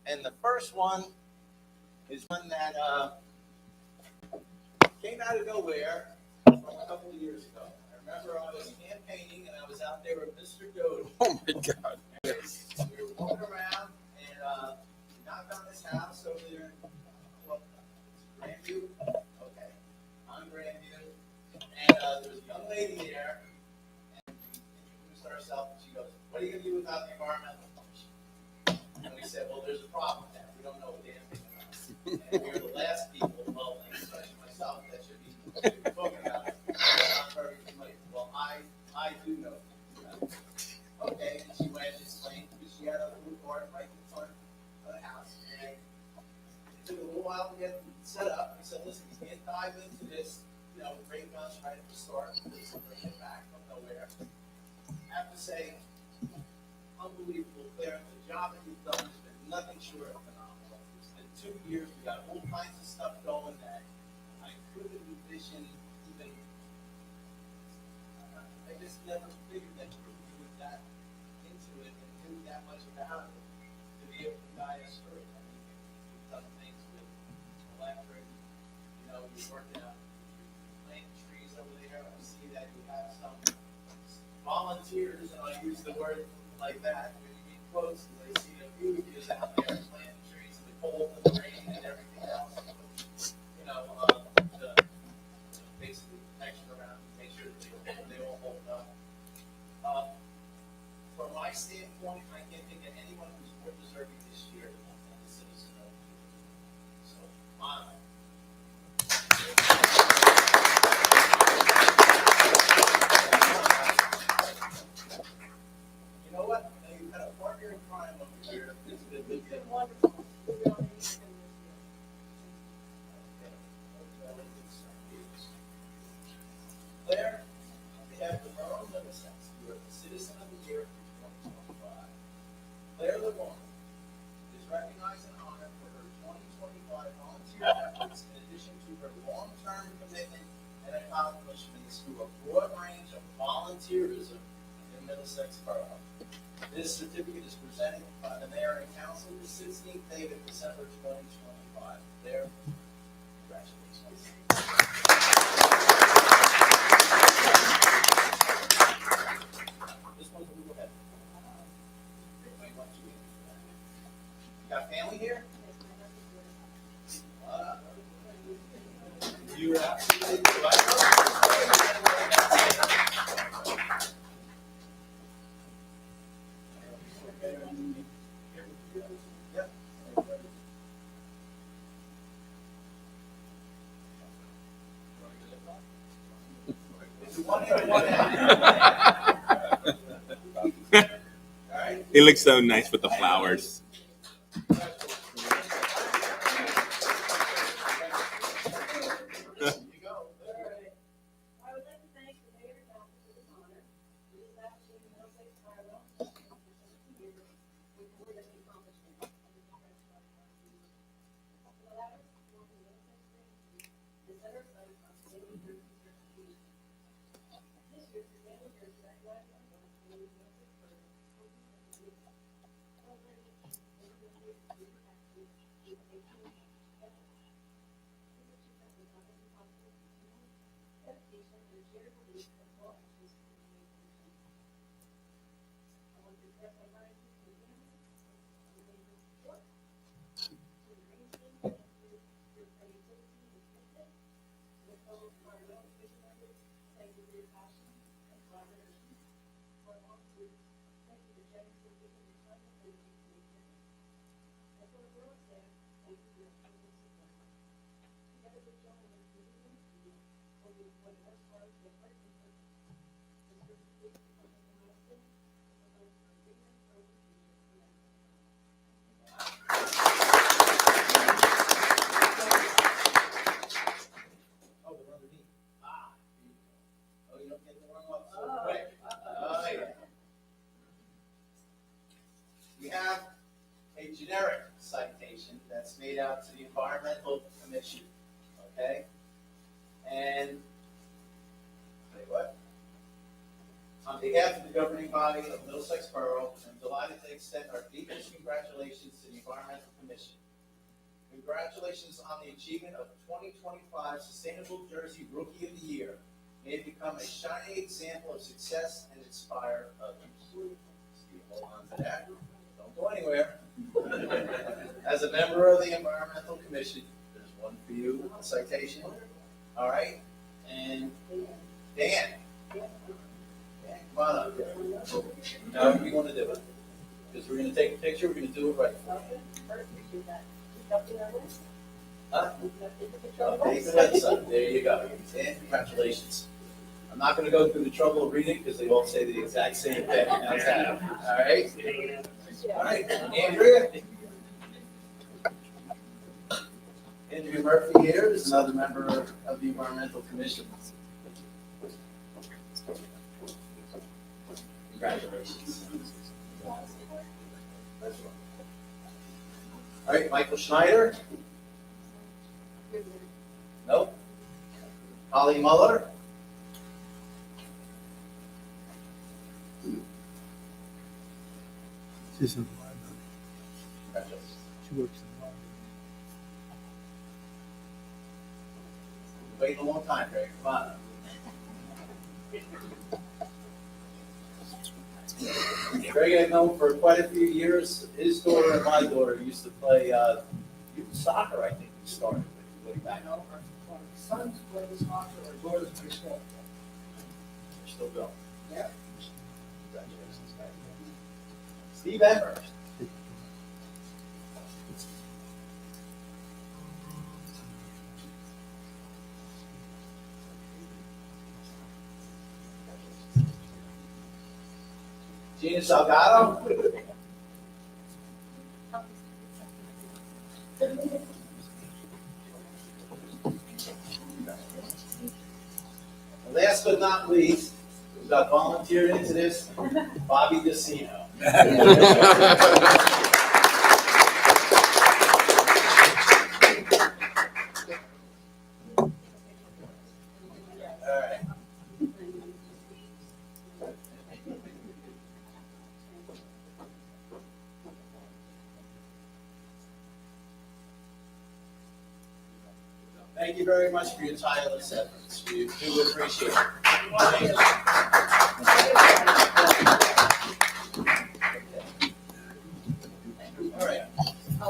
And the first one is one that came out of nowhere from a couple of years ago. I remember I was campaigning and I was out there with Mr. Doty. Oh my God. And we were walking around and we knocked on his house over there in Grandview. Okay, on Grandview. And there was a young lady there. And we introduced ourselves and she goes, "What are you going to do about the environmental commission?" And we said, "Well, there's a problem there. We don't know a damn thing about it." And we were the last people, well, especially myself, that should be talking about it. I'm very familiar. Well, I do know. Okay, and she went and explained because she had a little garden right in front of the house. And it took a little while to get set up. We said, "Listen, you can't dive into this, great guns right at the start. Please bring it back from nowhere." I have to say, unbelievable, Claire. The job that you've done has been nothing short of phenomenal. It's been 2 years. We got all kinds of stuff going that I couldn't envision even. I just never figured that you would that into it and knew that much about it to be able to guide us through it. I mean, you've done things with electric. You're working out, you're planting trees over there. I see that you have some volunteers, and I use the word like that when you get close, because I see a few of you out there planting trees in the cold and the rain and everything else. To basically protection around, make sure that they all hold up. From my standpoint, I can't think of anyone who's more deserving this year than the citizen of the year. So, you know what? You've had a partner in crime over here. It's been wonderful. Claire, on behalf of the Borough of Middlesex, you are the Citizen of the Year for 2025. Claire LeBon is recognized and honored for her 2025 volunteer efforts in addition to her long-term commitment and accomplishments through a broad range of volunteerism in Middlesex Borough. This certificate is presented by the Mayor and Council the 16th day of December 2025. Claire, congratulations. This one's a little heavy. Everybody wants you in. You got family here? You're absolutely right. Yep. It looks so nice with the flowers. We have a generic citation that's made out to the Environmental Commission, okay? And, tell you what, On behalf of the governing body of Middlesex Borough, I'm delighted to extend our deepest congratulations to the Environmental Commission. Congratulations on the achievement of 2025 Sustainable Jersey Rookie of the Year. May it become a shining example of success and inspire others. Steve, hold on to that. Don't go anywhere. As a member of the Environmental Commission, there's one for you, a citation. All right? And Dan. Dan, come on up. Now, we want to do it. Because we're going to take a picture, we're going to do it right. Huh? Take the website. There you go. Dan, congratulations. I'm not going to go through the trouble of reading because they all say the exact same thing. All right? All right. Andrea. Andrea Murphy here is another member of the Environmental Commission. Congratulations. All right, Michael Schneider. Nope. Holly Muller. She's in the library. Congratulations. She works in the library. Waiting a long time, Greg. Come on. Greg, I've known for quite a few years. His daughter and my daughter used to play youth soccer, I think we started with way back. Our sons play soccer, our daughters play softball. They're still going. Yeah. Congratulations, guys. Steve Emmer. Gina Salgado. And last but not least, who got volunteered into this, Bobby Decino. All right. Thank you very much for your tireless efforts. We do appreciate it. All right. No.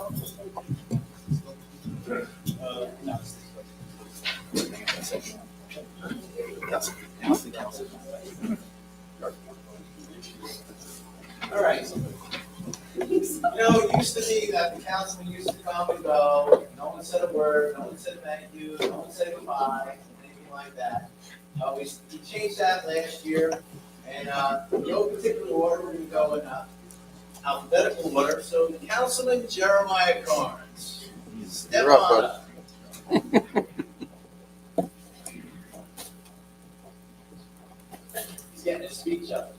All right. You know, it used to be that the councilman used to come and go, no one said a word, no one said thank you, no one said goodbye, anything like that. We changed that last year, and no particular order, we're going to go in alphabetical order. So Councilman Jeremiah Carnes, step on up. He's getting his speech up.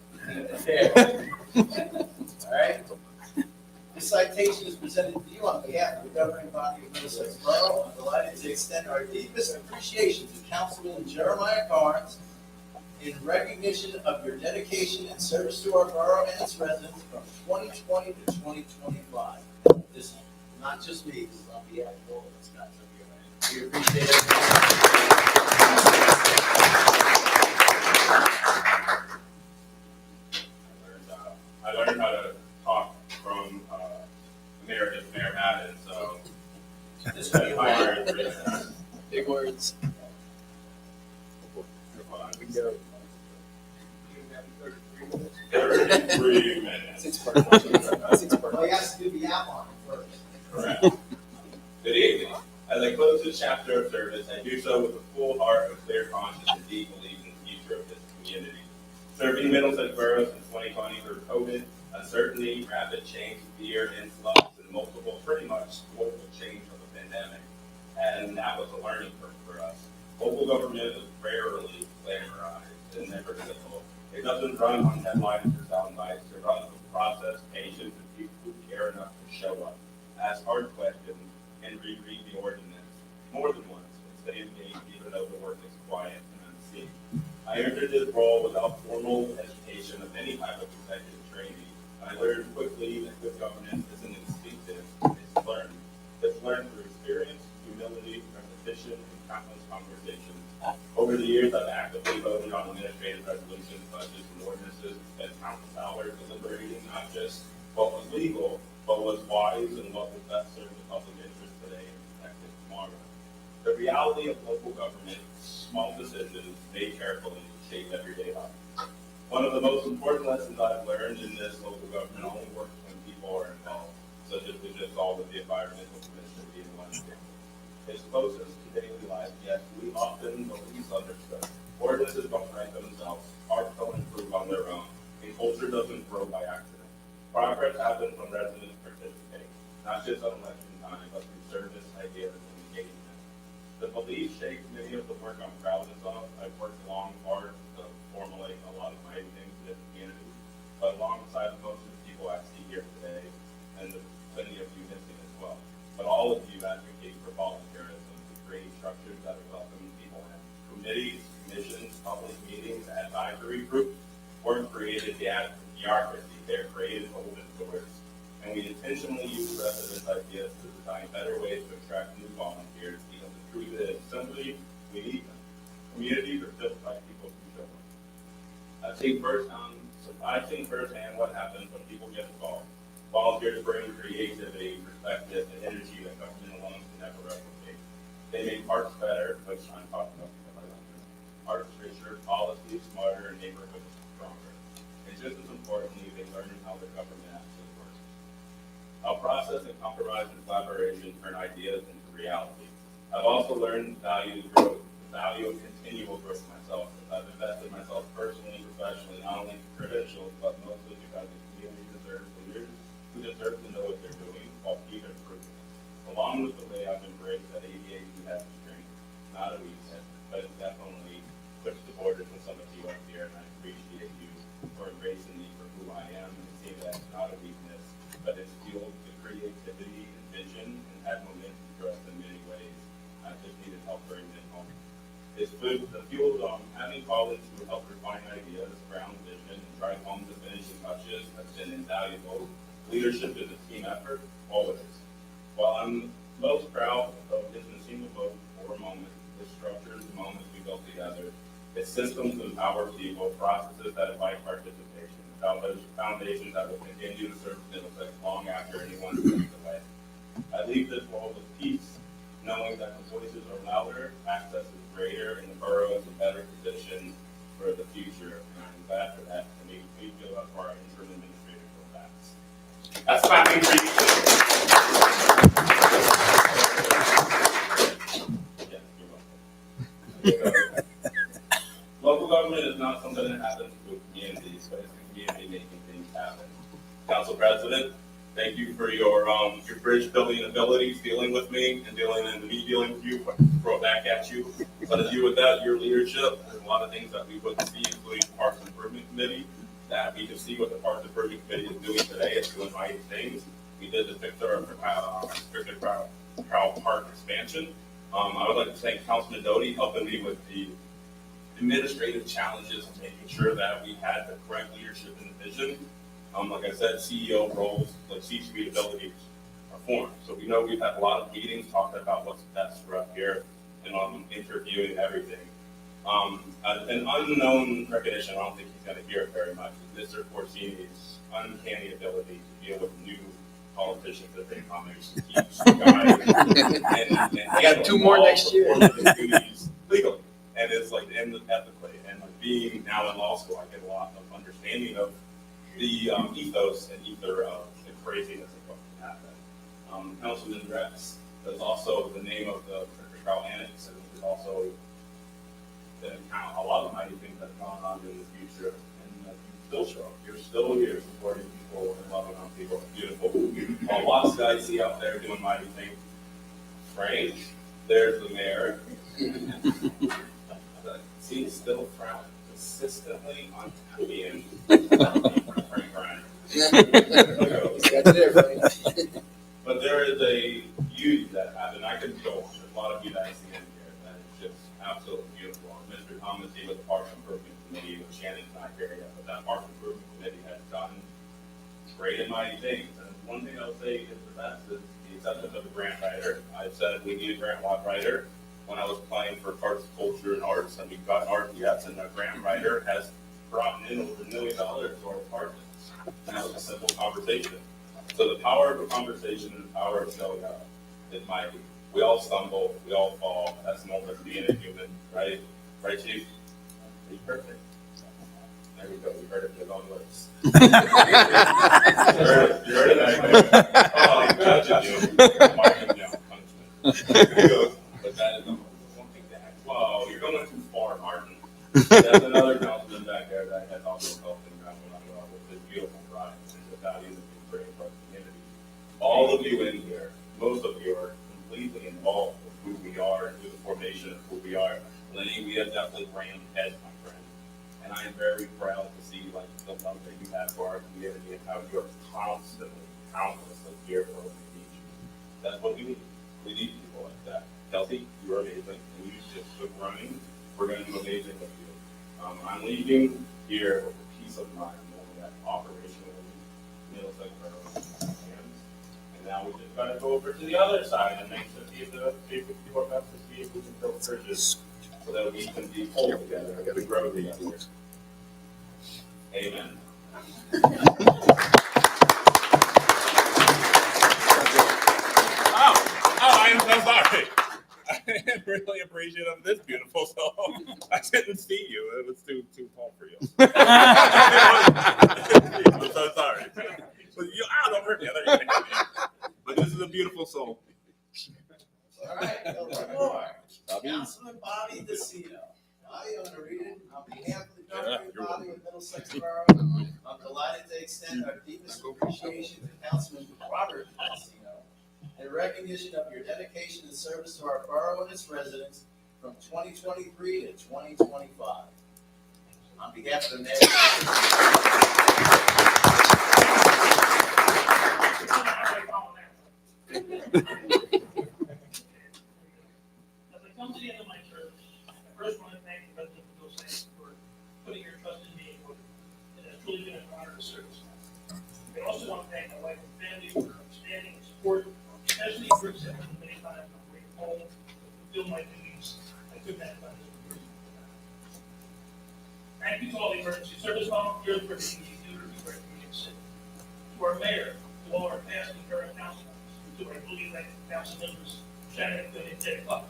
All right. This citation is presented to you on behalf of the governing body of Middlesex Borough. I'm delighted to extend our deepest appreciation to Councilman Jeremiah Carnes in recognition of your dedication and service to our borough and its residents from 2020 to 2025. This is not just me, this is on behalf of all of us guys up here. We appreciate it. I learned how to talk from Emeritus Mayor Madden, so This that's way, my word for this. Big words. We go. 33 minutes. 6 part. 6 part. well, he has to do the outline first. Correct. Good evening. As I close this chapter of service, I do so with a full heart, a clear conscience, and deep belief in the future of this community. Serving Middlesex Borough since 2020 through COVID, uncertainty, rapid change, fear, influx, and multiple, pretty much global change of the pandemic. And that was a learning curve for us. Local government is rarely glamorized and never simple. It doesn't run on headlines or sound bites. It runs with process, patience, and people who care enough to show up, ask hard questions, and reread the ordinance more than once, and stay engaged even though the work is quiet and 2016. I entered this role without formal education of any type of executive training. I learned quickly that good governance isn't instinctive, it's learned. It's learned through experience, humility, repetition, and countless conversations. Over the years, I've actively voted on administrative resolutions, budgets, and ordinances, spent countless hours deliberating not just what was legal, but was wise and what would best serve the public interest today and protect it tomorrow. The reality of local government, small decisions made carefully shape everyday life. One of the most important lessons I've learned in this local government only works when people are involved, such as we just saw with the environmental commission being one example. It's closest to daily life, yet we often the least understood. Ordinances don't write themselves, art don't improve on their own, and culture doesn't grow by accident. Progress happens when residents participate, not just on election time, but through service, ideas, and engagement. The belief shapes many of the work I'm proudest of. I've worked long, hard to formulate a lot of my things in the community, but alongside most of the people I see here today, and there's plenty of you missing as well. But all of you advocate for volunteerism to create structures that are welcoming people in. Committees, commissions, public meetings, advisory groups weren't created bureaucracy. They're created open doors. And we intentionally use residents' ideas to design better ways to attract new volunteers because the truth is simply we need them. Communities are built by people who show them. I've seen firsthand what happens when people get involved. Volunteers bring creativity, perspective, and energy that government alone can never replicate. They make parks better, which I'm talking about. Parks richer, policies smarter, and neighborhoods stronger. And just as importantly, they learn how the government actually works. How process and compromise and collaboration turn ideas into reality. I've also learned the value of continual growth myself. I've invested myself personally, professionally, not only through credentials, but mostly because the community deserves leaders who deserve to know what they're doing while keep improving. Along with the way I've embraced that ADHD has a strength, not a weakness, but it's definitely pushed the borders with some of you up here, and I appreciate you for embracing me for who I am and seeing that it's not a weakness, but it's fueled the creativity and vision and had momentum for us in many ways. I just needed help bringing it home. It's the fuel of having colleagues who help refine ideas, ground vision, and drive home the finishing touches has been invaluable. Leadership is a team effort, always. While I'm most proud of isn't a single vote or moment, the structures, the moments we built together. It's systems that empower people, processes that invite participation, foundations that will continue to serve Middlesex long after anyone steps away. I leave this role with peace, knowing that the voices are louder, access is greater, and the borough is in better position for the future. And I'm glad for that. And we feel up for our interim administrator for that. That's clapping for you. Yeah, you're welcome. Local government is not something that happens with communities, but it's the community making things happen. Council President, thank you for your bridge building abilities, dealing with me and me dealing with you, throw it back at you. But as you without your leadership, there's a lot of things that we wouldn't see, including Parks and Improvement Committee, that we can see what the Parks and Improvement Committee is doing today. It's doing mighty things. We did the restricted Prowl Park expansion. I would like to thank Councilman Doty helping me with the administrative challenges of making sure that we had the correct leadership and the vision. Like I said, CEO roles, like C-suite abilities are formed. So we know we've had a lot of meetings talking about what's best for up here and interviewing everything. An unknown recognition, I don't think he's going to hear it very much, is Mr. Corsini's uncanny ability to deal with new politicians that they come and keep guys. And I got 2 more next year. Legally. And it's like, and ethically. And like being now in law school, I get a lot of understanding of the ethos and ether of the craziness of what can happen. Councilman Rex is also the name of the Trial Annex, and is also the account a lot of mighty things that have gone on in the future. And you still show up. You're still here supporting people and loving on people. It's beautiful. A lot of guys see out there doing mighty things. Frank, there's the mayor. See, still frowning consistently on being Frank Ryan. But there is a beauty that happened. I could go on. There's a lot of you that I see in here that is just absolutely beautiful. And Mr. Thomas, he was the Parks Improvement Committee, with Shannon's not here yet, but that Parks Improvement Committee has done great and mighty things. And one thing I'll say is the best is the acceptance of a grant writer. I said we need a grant writer when I was applying for arts, culture, and arts, and we've got RTS, and the grant writer has brought in over $1 million to our department. And that was a simple conversation. So the power of a conversation and the power of showing up is mighty. We all stumble, we all fall. That's normal as being a human, right? Right, Chief? Are you perfect? There we go. We heard it with our own lips. You heard it. Oh, I'm judging you. Marking down punishment. But that is one thing to act. Whoa, you're going too far, Martin. There's another councilman back there that has also helped in ground with this beautiful pride and the values that you bring for the community. All of you in here, most of you are completely involved with who we are and through the formation of who we are. Lenny, we have definitely ran ahead, my friend. And I am very proud to see like the love that you have for our community and how you are countlessly here for what we need you. That's what we need. We need people like that. Kelsey, you're amazing. And you just keep running. We're going to do amazing with you. I'm leaving here with a peace of mind knowing that operationally Middlesex Borough is in our hands. And now we just got to go over to the other side and make sure the people do our best to see if we can build bridges so that we can be whole together and grow together. Amen. Oh, I am so sorry. I am really appreciative of this beautiful song. I didn't see you. It was too tall for you. I'm so sorry. But don't hurt me. But this is a beautiful song. All right, one more. Councilman Bobby DeCino. Bobby, I'm going to read it on behalf of the governing body of Middlesex Borough. I'm delighted to extend our deepest appreciation to Councilman Robert DeCino in recognition of your dedication and service to our borough and its residents from 2023 to 2025. On behalf of the mayor. As I come to the end of my term, I first want to thank the residents of Middlesex for putting your trust in me. It has truly been an honor to serve. I also want to thank my wife and family for their understanding and support, especially for accepting the many times I'm bringing home to fulfill my duties. I could not have done this for you. Thank you to all the emergency service volunteers for everything you do to keep our community safe. To our mayor, to all our past and current council members, to our newly elected council members, Shannon and Ted Puck.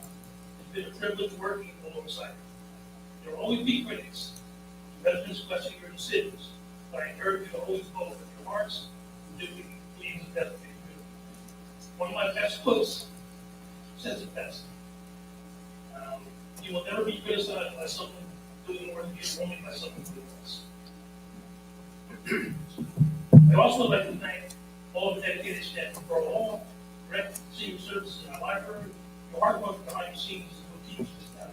It's been a privilege working alongside you. There will always be critics, residents questioning your decisions, but I encourage you to always follow with your hearts and do what you believe is best for your community. One of my best quotes says it best. You will never be criticized by someone doing more than you, only by someone doing less. I'd also like to thank all the dedicated staff from Borough Hall, Rec, Senior Services in our library, your hard work behind the scenes will keep us down.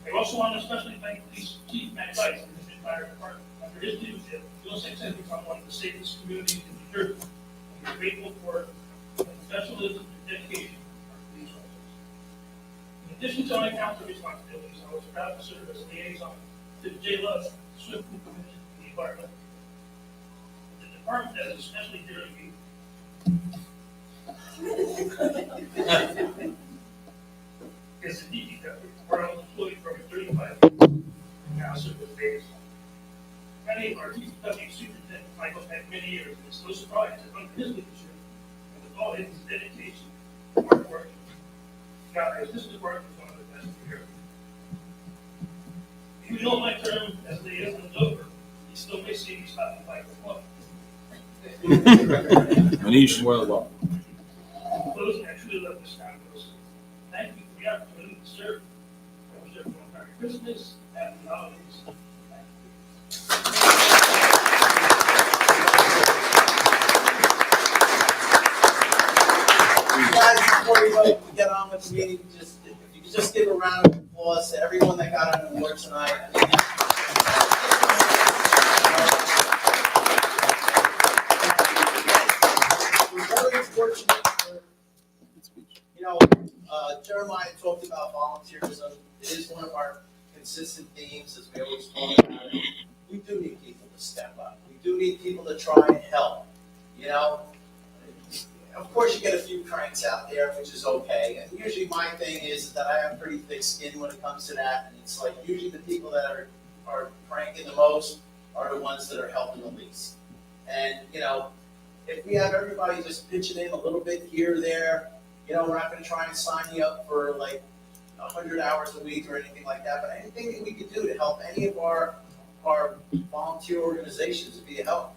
I also want to especially thank Police Chief Matt Rice and his entire department. Under his leadership, Middlesex has become one of the safest communities in New Jersey. We are grateful for the professionalism and dedication of our police officers. In addition to my council responsibilities, I was proud to serve as a liaison to the J-Love Swift Commission and the Environment. The department that is especially dear to me is the DPW, where I was employed for over 35 years and now serve as liaison. Many of our DPW superintendent Michael had many years, and it's no surprise that under his leadership and with all his dedication and hard work, God, as this department is one of the best in Europe. Even though my term as liaison is over, he still may see me stopping by for fun. Manish, well, In closing, I truly love this town. Thank you for the opportunity to serve. I wish everyone a Merry Christmas, Happy Holidays. Thank you. Guys, before we get on with the meeting, just if you could just give a round of applause to everyone that got on the board tonight. We're very fortunate for, Jeremiah talked about volunteerism. It is one of our consistent themes, as we always talk about it. We do need people to step up. We do need people to try and help. You know, of course, you get a few cranks out there, which is okay. And usually, my thing is that I have pretty thick skin when it comes to that. And it's like usually the people that are cranking the most are the ones that are helping the least. And you know, if we have everybody just pitching in a little bit here or there, you know, we're not going to try and sign you up for like 100 hours a week or anything like that. But anything that we can do to help any of our volunteer organizations would be a help.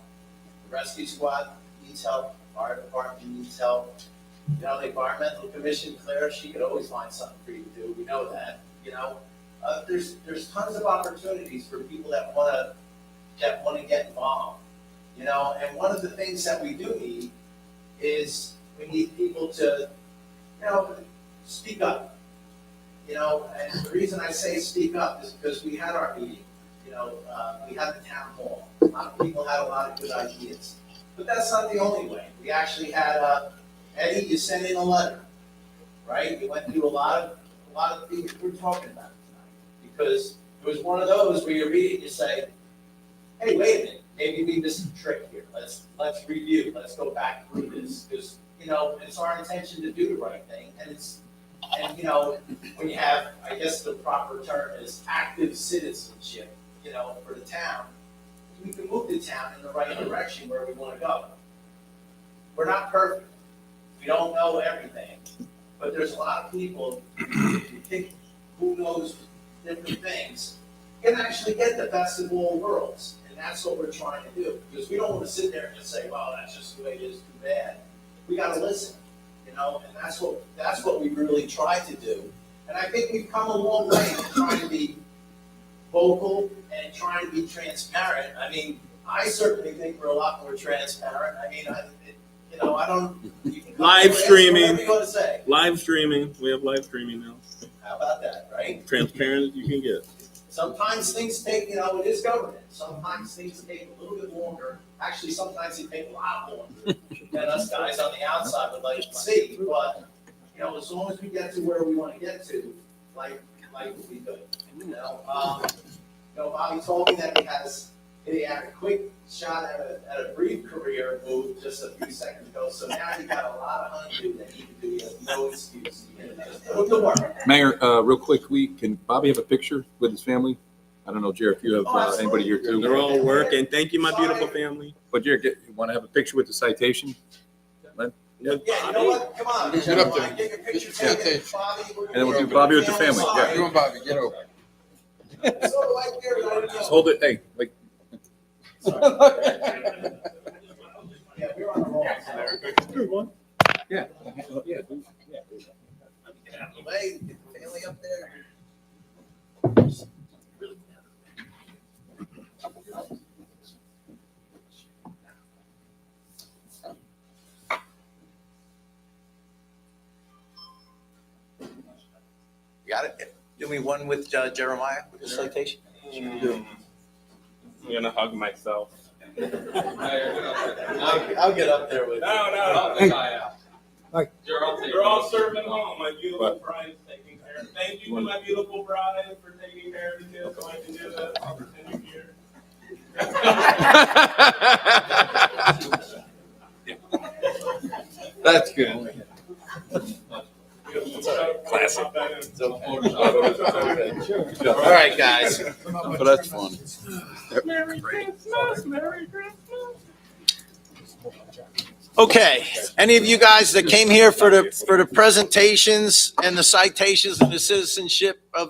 The rescue squad needs help. Fire department needs help. You know, the environmental commission, Claire, she could always find something for you to do. We know that. You know, there's tons of opportunities for people that want to get involved. You know, and one of the things that we do need is we need people to, you know, speak up. You know, and the reason I say speak up is because we had our meeting. You know, we had the town hall. A lot of people had a lot of good ideas. But that's not the only way. We actually had, Eddie, you sent in a letter, right? You went through a lot of things we're talking about tonight. Because it was one of those where you read it and you say, hey, wait a minute, maybe we missed a trick here. Let's review, let's go back through this. Because, you know, it's our intention to do the right thing. And you know, when you have, I guess the proper term is active citizenship, you know, for the town, we can move the town in the right direction where we want to go. We're not perfect. We don't know everything. But there's a lot of people, if you think who knows different things, can actually get the best of all worlds. And that's what we're trying to do. Because we don't want to sit there and just say, well, that's just the way it is, too bad. We got to listen, you know, and that's what we really try to do. And I think we've come a long way in trying to be vocal and trying to be transparent. I mean, I certainly think we're a lot more transparent. I mean, you know, I don't. Live streaming. Whatever you want to say. Live streaming. We have live streaming now. How about that, right? Transparent as you can get. Sometimes things take, you know, it is government. Sometimes things take a little bit longer. Actually, sometimes they take a lot longer than us guys on the outside would like to see. But, you know, as long as we get to where we want to get to, life will be good. You know, Bobby told me that he had a quick shot at a brief career move just a few seconds ago. So now he got a lot of undo that he can do. He has no excuse. Good work. Mayor, real quick, can Bobby have a picture with his family? I don't know, Jared, if you have anybody here too. They're all working. Thank you, my beautiful family. But Jared, you want to have a picture with the citation? Yeah, you know what? Come on. Get up there. Get your picture taken. Bobby, And then we'll do Bobby with the family. Yeah. Come on, Bobby, get over. So like there, I don't know. Just hold it. Hey, like. Yeah, we're on the roll. Yeah. Yeah. Get out of the way, get the family up there. You got it? Do we one with Jeremiah with the citation? I'm gonna hug myself. I'll get up there with you. No. You're all serving home. My beautiful bride is taking care. Thank you to my beautiful bride for taking care of the kids so I can do this. Continue here. That's good. Classic. All right, guys. But that's fun. Merry Christmas. Merry Christmas. Okay, any of you guys that came here for the presentations and the citations and the citizenship of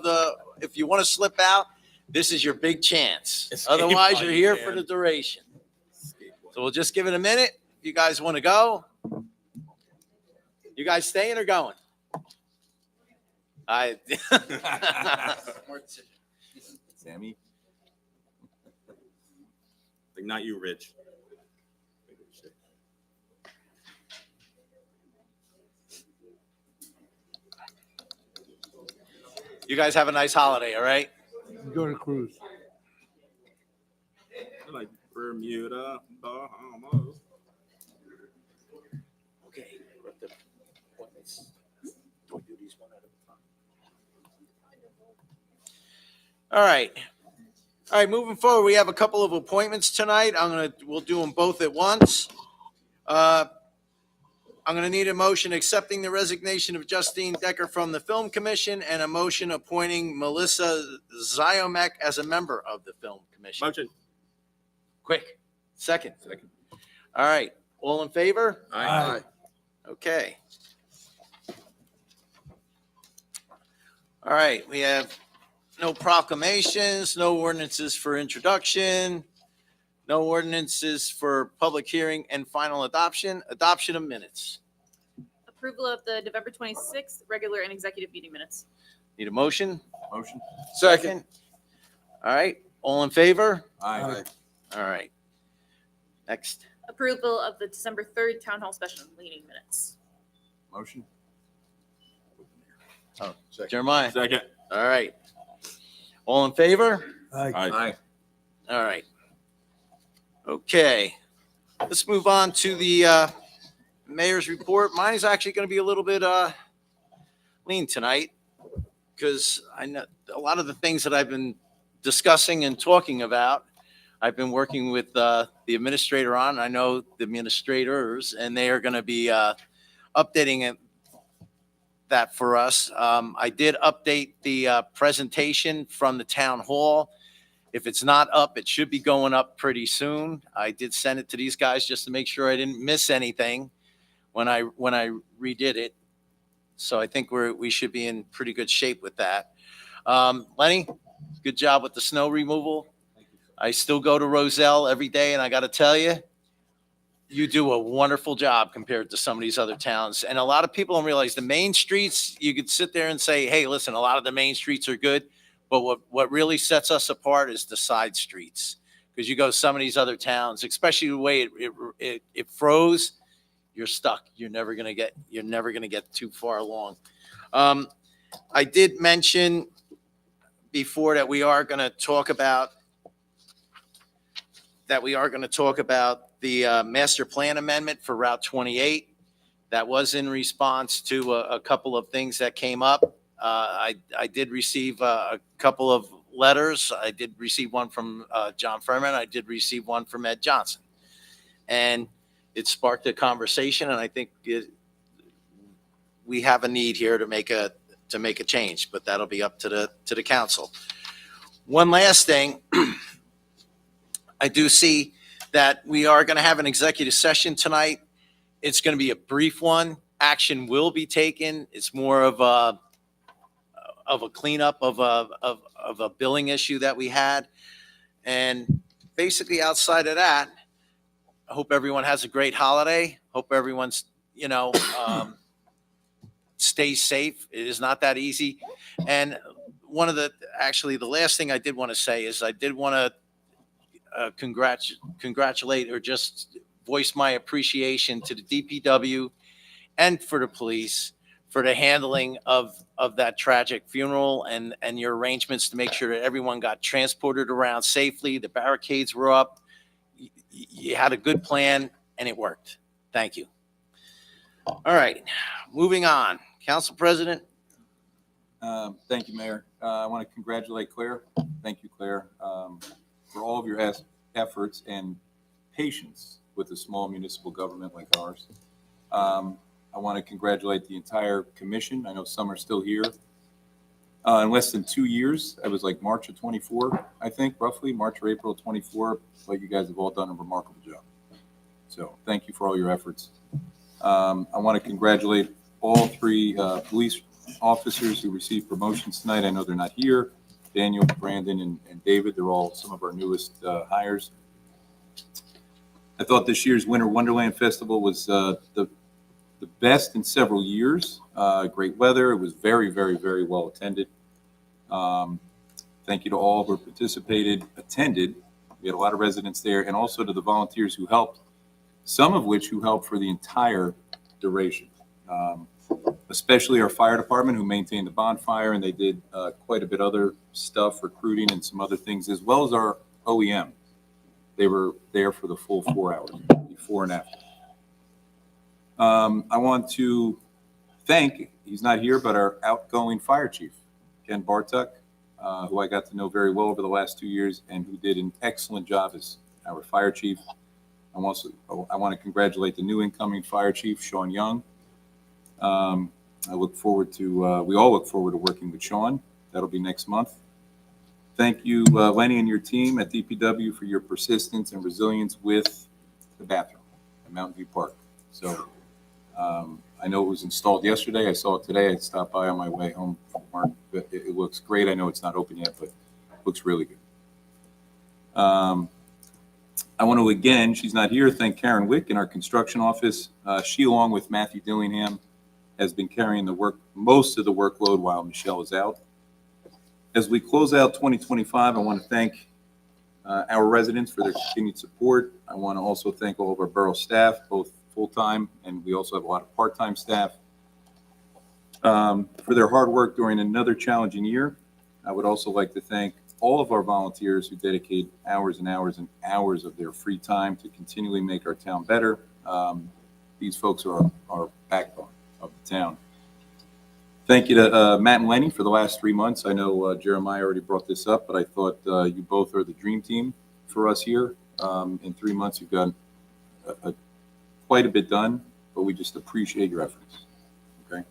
if you want to slip out, this is your big chance. Otherwise, you're here for the duration. So we'll just give it a minute. If you guys want to go. You guys staying or going? Sammy. Like not you, Rich. You guys have a nice holiday, all right? Go to cruise. Like Bermuda, Bahamas. Okay. Do I do these All right. All right, moving forward, we have a couple of appointments tonight. We'll do them both at once. I'm gonna need a motion accepting the resignation of Justine Decker from the Film Commission and a motion appointing Melissa Ziomek as a member of the Film Commission. Motion. Quick. Second. Second. All right, all in favor? Aye. Okay. All right, we have no proclamations, no ordinances for introduction, no ordinances for public hearing and final adoption. Adoption of minutes. Approval of the November 26th regular and executive meeting minutes. Need a motion? Motion? Second. All right, all in favor? Aye. All right. Next. Approval of the December 3rd town hall special meeting minutes. Motion? Jeremiah. Second. All right. All in favor? Aye. All right. Okay. Let's move on to the mayor's report. Mine is actually going to be a little bit lean tonight because I know a lot of the things that I've been discussing and talking about, I've been working with the administrator on. I know the administrators, and they are going to be updating it, that for us. I did update the presentation from the town hall. If it's not up, it should be going up pretty soon. I did send it to these guys just to make sure I didn't miss anything when I redid it. So I think we should be in pretty good shape with that. Lenny, good job with the snow removal. I still go to Roselle every day, and I got to tell you, you do a wonderful job compared to some of these other towns. And a lot of people don't realize the main streets, you could sit there and say, hey, listen, a lot of the main streets are good. But what really sets us apart is the side streets. Because you go to some of these other towns, especially the way it froze, you're stuck. You're never gonna get too far along. I did mention before that we are gonna talk about the master plan amendment for Route 28. That was in response to a couple of things that came up. I did receive a couple of letters. I did receive one from John Furman. I did receive one from Ed Johnson. And it sparked a conversation, and I think we have a need here to make a change, but that'll be up to the council. One last thing. I do see that we are going to have an executive session tonight. It's going to be a brief one. Action will be taken. It's more of a cleanup of a billing issue that we had. And basically outside of that, I hope everyone has a great holiday. Hope everyone's, stays safe. It is not that easy. And the last thing I did want to say is I did want to congratulate or just voice my appreciation to the DPW and for the police for the handling of that tragic funeral and your arrangements to make sure that everyone got transported around safely. The barricades were up. You had a good plan and it worked. Thank you. All right, moving on. Council President. Thank you, Mayor. I want to congratulate Claire. Thank you, Claire, for all of your efforts and patience with a small municipal government like ours. I want to congratulate the entire commission. I know some are still here. In less than 2 years, it was like March of 24, I think, roughly, March or April of 24, but you guys have all done a remarkable job. So thank you for all your efforts. I want to congratulate all three police officers who received promotions tonight. I know they're not here. Daniel, Brandon, and David, they're all some of our newest hires. I thought this year's Winter Wonderland Festival was the best in several years. Great weather. It was very, very, very well attended. Thank you to all who attended. We had a lot of residents there, and also to the volunteers who helped, some of which who helped for the entire duration. Especially our fire department who maintained the bonfire, and they did quite a bit other stuff, recruiting and some other things, as well as our OEM. They were there for the full 4 hours, before and after. I want to thank, he's not here, but our outgoing fire chief, Ken Bartuk. who I got to know very well over the last 2 years and who did an excellent job as our fire chief. I want to congratulate the new incoming fire chief, Sean Young. We all look forward to working with Sean. That'll be next month. Thank you, Lenny and your team at DPW for your persistence and resilience with the bathroom at Mountain View Park. So I know it was installed yesterday. I saw it today. I stopped by on my way home from work. But it looks great. I know it's not open yet, but it looks really good. I want to, again, she's not here, thank Karen Wick in our construction office. She, along with Matthew Dillingham, has been carrying most of the workload while Michelle is out. As we close out 2025, I want to thank our residents for their continued support. I want to also thank all of our borough staff, both full-time, and we also have a lot of part-time staff, for their hard work during another challenging year. I would also like to thank all of our volunteers who dedicate hours and hours and hours of their free time to continually make our town better. These folks are our backbone of the town. Thank you to Matt and Lenny for the last 3 months. I know Jeremiah already brought this up, but I thought you both are the dream team for us here. In 3 months, you've got quite a bit done, but we just appreciate your efforts. Okay.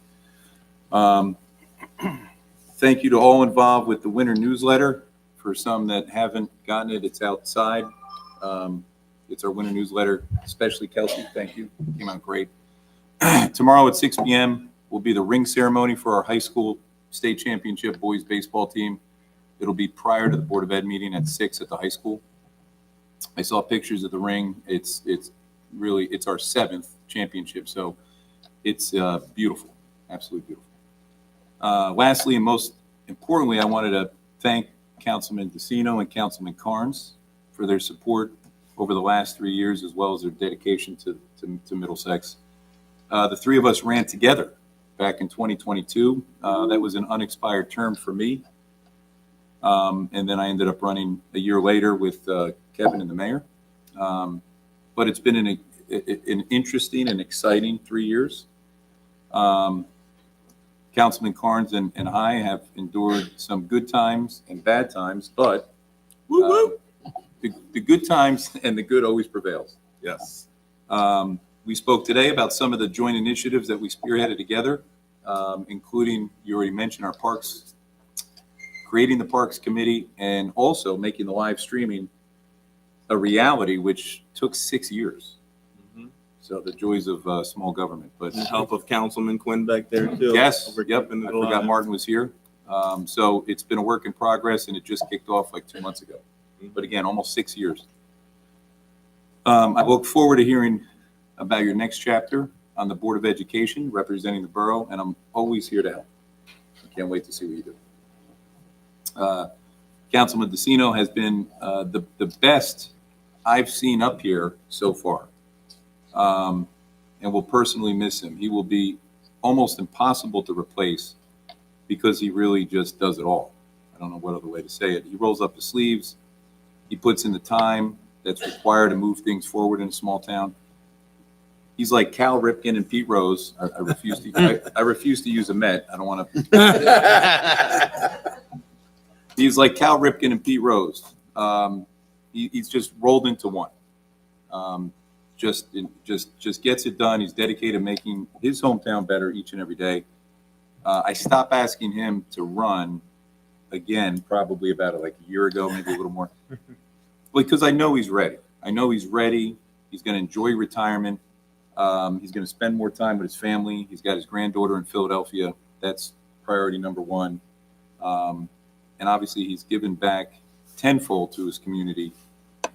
Thank you to all involved with the winter newsletter. For some that haven't gotten it, it's outside. It's our winter newsletter, especially Kelsey. Thank you. Came out great. Tomorrow at 6 p.m. will be the ring ceremony for our high school state championship boys baseball team. It'll be prior to the Board of Ed meeting at 6 at the high school. I saw pictures of the ring. It's our 7th championship, so it's beautiful, absolutely beautiful. Lastly, and most importantly, I wanted to thank Councilman DeCino and Councilman Carnes for their support over the last 3 years, as well as their dedication to Middlesex. The three of us ran together back in 2022. That was an unexpired term for me. And then I ended up running a year later with Kevin and the mayor. But it's been an interesting and exciting 3 years. Councilman Carnes and I have endured some good times and bad times, but the good times and the good always prevails. Yes. We spoke today about some of the joint initiatives that we spearheaded together, including, you already mentioned, our parks, creating the Parks Committee, and also making the live streaming a reality, which took 6 years. So the joys of small government. But And the help of Councilman Quinn back there too. yes, yep, Keeping I it forgot alive. Martin was here. So it's been a work in progress, and it just kicked off like 2 months ago. But again, almost 6 years. I look forward to hearing about your next chapter on the Board of Education, representing the borough, and I'm always here to help. I can't wait to see what you do. Councilman DeCino has been the best I've seen up here so far, and will personally miss him. He will be almost impossible to replace because he really just does it all. I don't know what other way to say it. He rolls up his sleeves. He puts in the time that's required to move things forward in a small town. He's like Cal Ripken and Pete Rose. I refuse to use a Met. I don't want to. He's like Cal Ripken and Pete Rose. He's just rolled into one. Just gets it done. He's dedicated to making his hometown better each and every day. I stopped asking him to run again, probably about like a year ago, maybe a little more, because I know he's ready. He's going to enjoy retirement. He's going to spend more time with his family. He's got his granddaughter in Philadelphia. That's priority number one. And obviously he's given back tenfold to his community.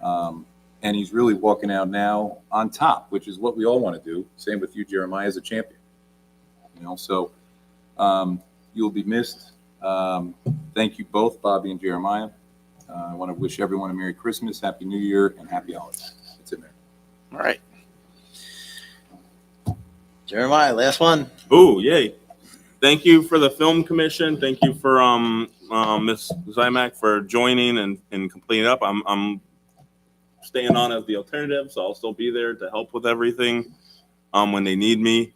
And he's really walking out now on top, which is what we all want to do. Same with you, Jeremiah, as a champion. So you'll be missed. Thank you both, Bobby and Jeremiah. I want to wish everyone a Merry Christmas, Happy New Year, and Happy Holidays. That's it, Mayor. All right. Jeremiah, last one. Oh, yay. Thank you for the Film Commission. Thank you for Ms. Zymak for joining and completing up. I'm staying on as the alternative, so I'll still be there to help with everything when they need me.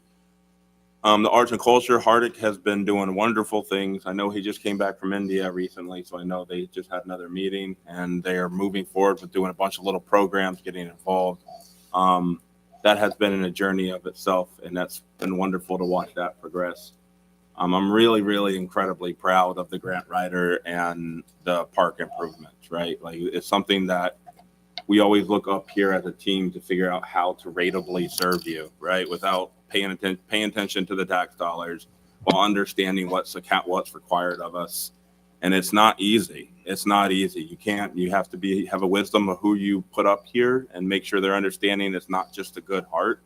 The arts and culture, Hardik has been doing wonderful things. I know he just came back from India recently, so I know they just had another meeting and they are moving forward with doing a bunch of little programs, getting involved. That has been in a journey of itself, and that's been wonderful to watch that progress. I'm really, really incredibly proud of the grant writer and the park improvements, right? Like, it's something that we always look up here as a team to figure out how to ratably serve you, right? Without paying attention to the tax dollars, while understanding what's required of us. And it's not easy. It's not easy. You have to have a wisdom of who you put up here and make sure they're understanding it's not just a good heart.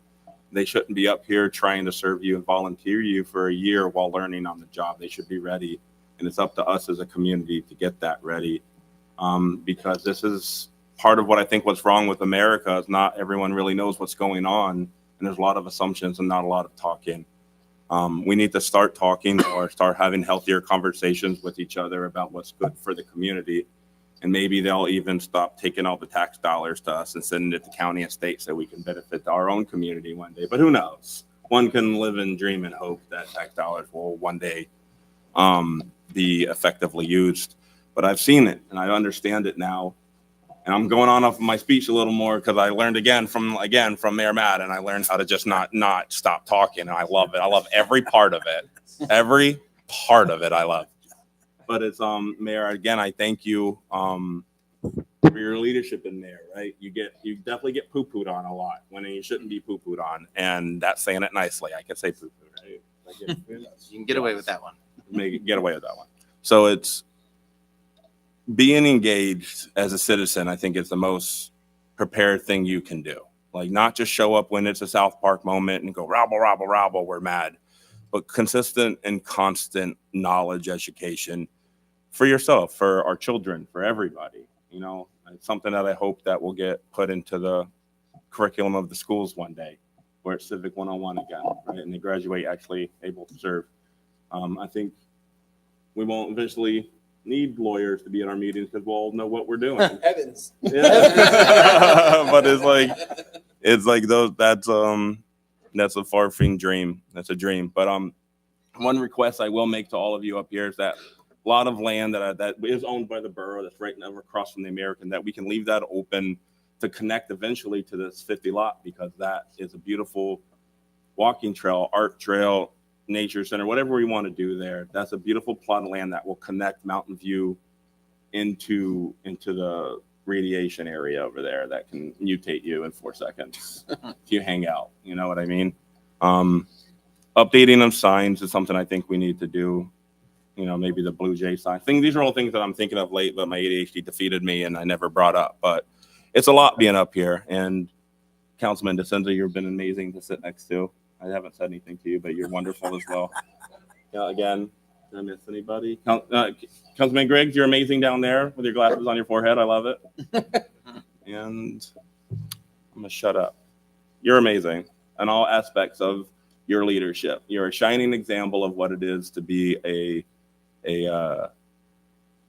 They shouldn't be up here trying to serve you and volunteer you for a year while learning on the job. They should be ready. And it's up to us as a community to get that ready. Because this is part of what I think what's wrong with America is not everyone really knows what's going on. And there's a lot of assumptions and not a lot of talking. We need to start talking or start having healthier conversations with each other about what's good for the community. And maybe they'll even stop taking all the tax dollars to us and sending it to county and state so we can benefit our own community one day. But who knows? One can live and dream and hope that tax dollars will one day be effectively used. But I've seen it and I understand it now. And I'm going on off of my speech a little more because I learned from Mayor Matt, and I learned how to just not stop talking. And I love it. I love every part of it. Every part of it I love. But it's Mayor, again, I thank you for your leadership in there, right? You definitely get poo-pooed on a lot when you shouldn't be poo-pooed on. And that's saying it nicely. I can say poo-pooed, right? You can get away with that one. Get away with that one. So it's being engaged as a citizen, I think, is the most prepared thing you can do. Like, not just show up when it's a South Park moment and go, rabble, rabble, rabble, we're mad. But consistent and constant knowledge education for yourself, for our children, for everybody. You know, it's something that I hope that will get put into the curriculum of the schools one day, where it's Civic 101 again, right? And they graduate actually able to serve. I think we won't eventually need lawyers to be in our meetings because we'll all know what we're doing. Heavens. Yeah. But it's like those, that's a far-flung dream. That's a dream. But one request I will make to all of you up here is that a lot of land that is owned by the borough, that's right now across from the American, that we can leave that open to connect eventually to this 50 lot, because that is a beautiful walking trail, art trail, nature center, whatever we want to do there. That's a beautiful plot of land that will connect Mountain View into the radiation area over there that can mutate you in 4 seconds if you hang out. You know what I mean? Updating of signs is something I think we need to do. You know, maybe the Blue Jay sign thing. These are all things that I'm thinking of late, but my ADHD defeated me and I never brought up. But it's a lot being up here. And Councilman DeCenza, you've been amazing to sit next to. I haven't said anything to you, but you're wonderful as well. Again, did I miss anybody? Councilman Griggs, you're amazing down there with your glasses on your forehead. I love it. And I'm gonna shut up. You're amazing in all aspects of your leadership. You're a shining example of what it is to be a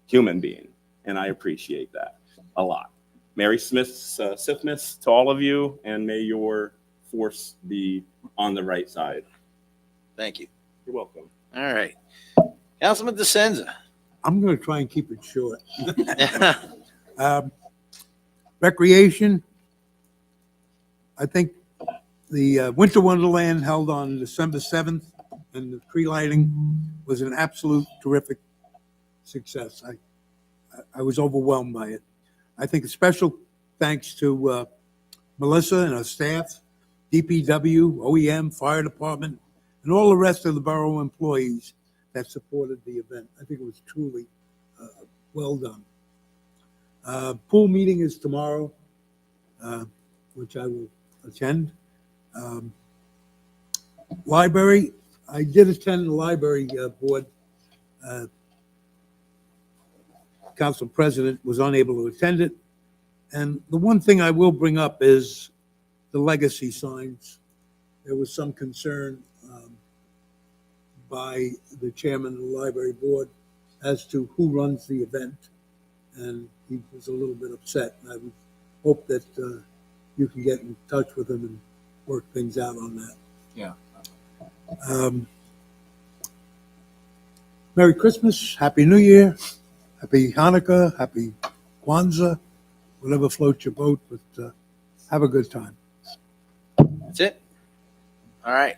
human being, and I appreciate that a lot. Merry Sifmas to all of you, and may your force be on the right side. Thank you. You're welcome. All right. Councilman DeCenza. I'm going to try and keep it short. Recreation, I think the Winter Wonderland held on December 7th, and the tree lighting was an absolute terrific success. I was overwhelmed by it. I think a special thanks to Melissa and her staff, DPW, OEM, fire department, and all the rest of the borough employees that supported the event. I think it was truly well done. Pool meeting is tomorrow, which I will attend. Library, I did attend the library board. Council president was unable to attend it. And the one thing I will bring up is the legacy signs. There was some concern by the chairman of the library board as to who runs the event. And he was a little bit upset. And I would hope that you can get in touch with him and work things out on that. Yeah. Merry Christmas, Happy New Year, Happy Hanukkah, Happy Kwanzaa, whatever floats your boat, but have a good time. That's it. All right.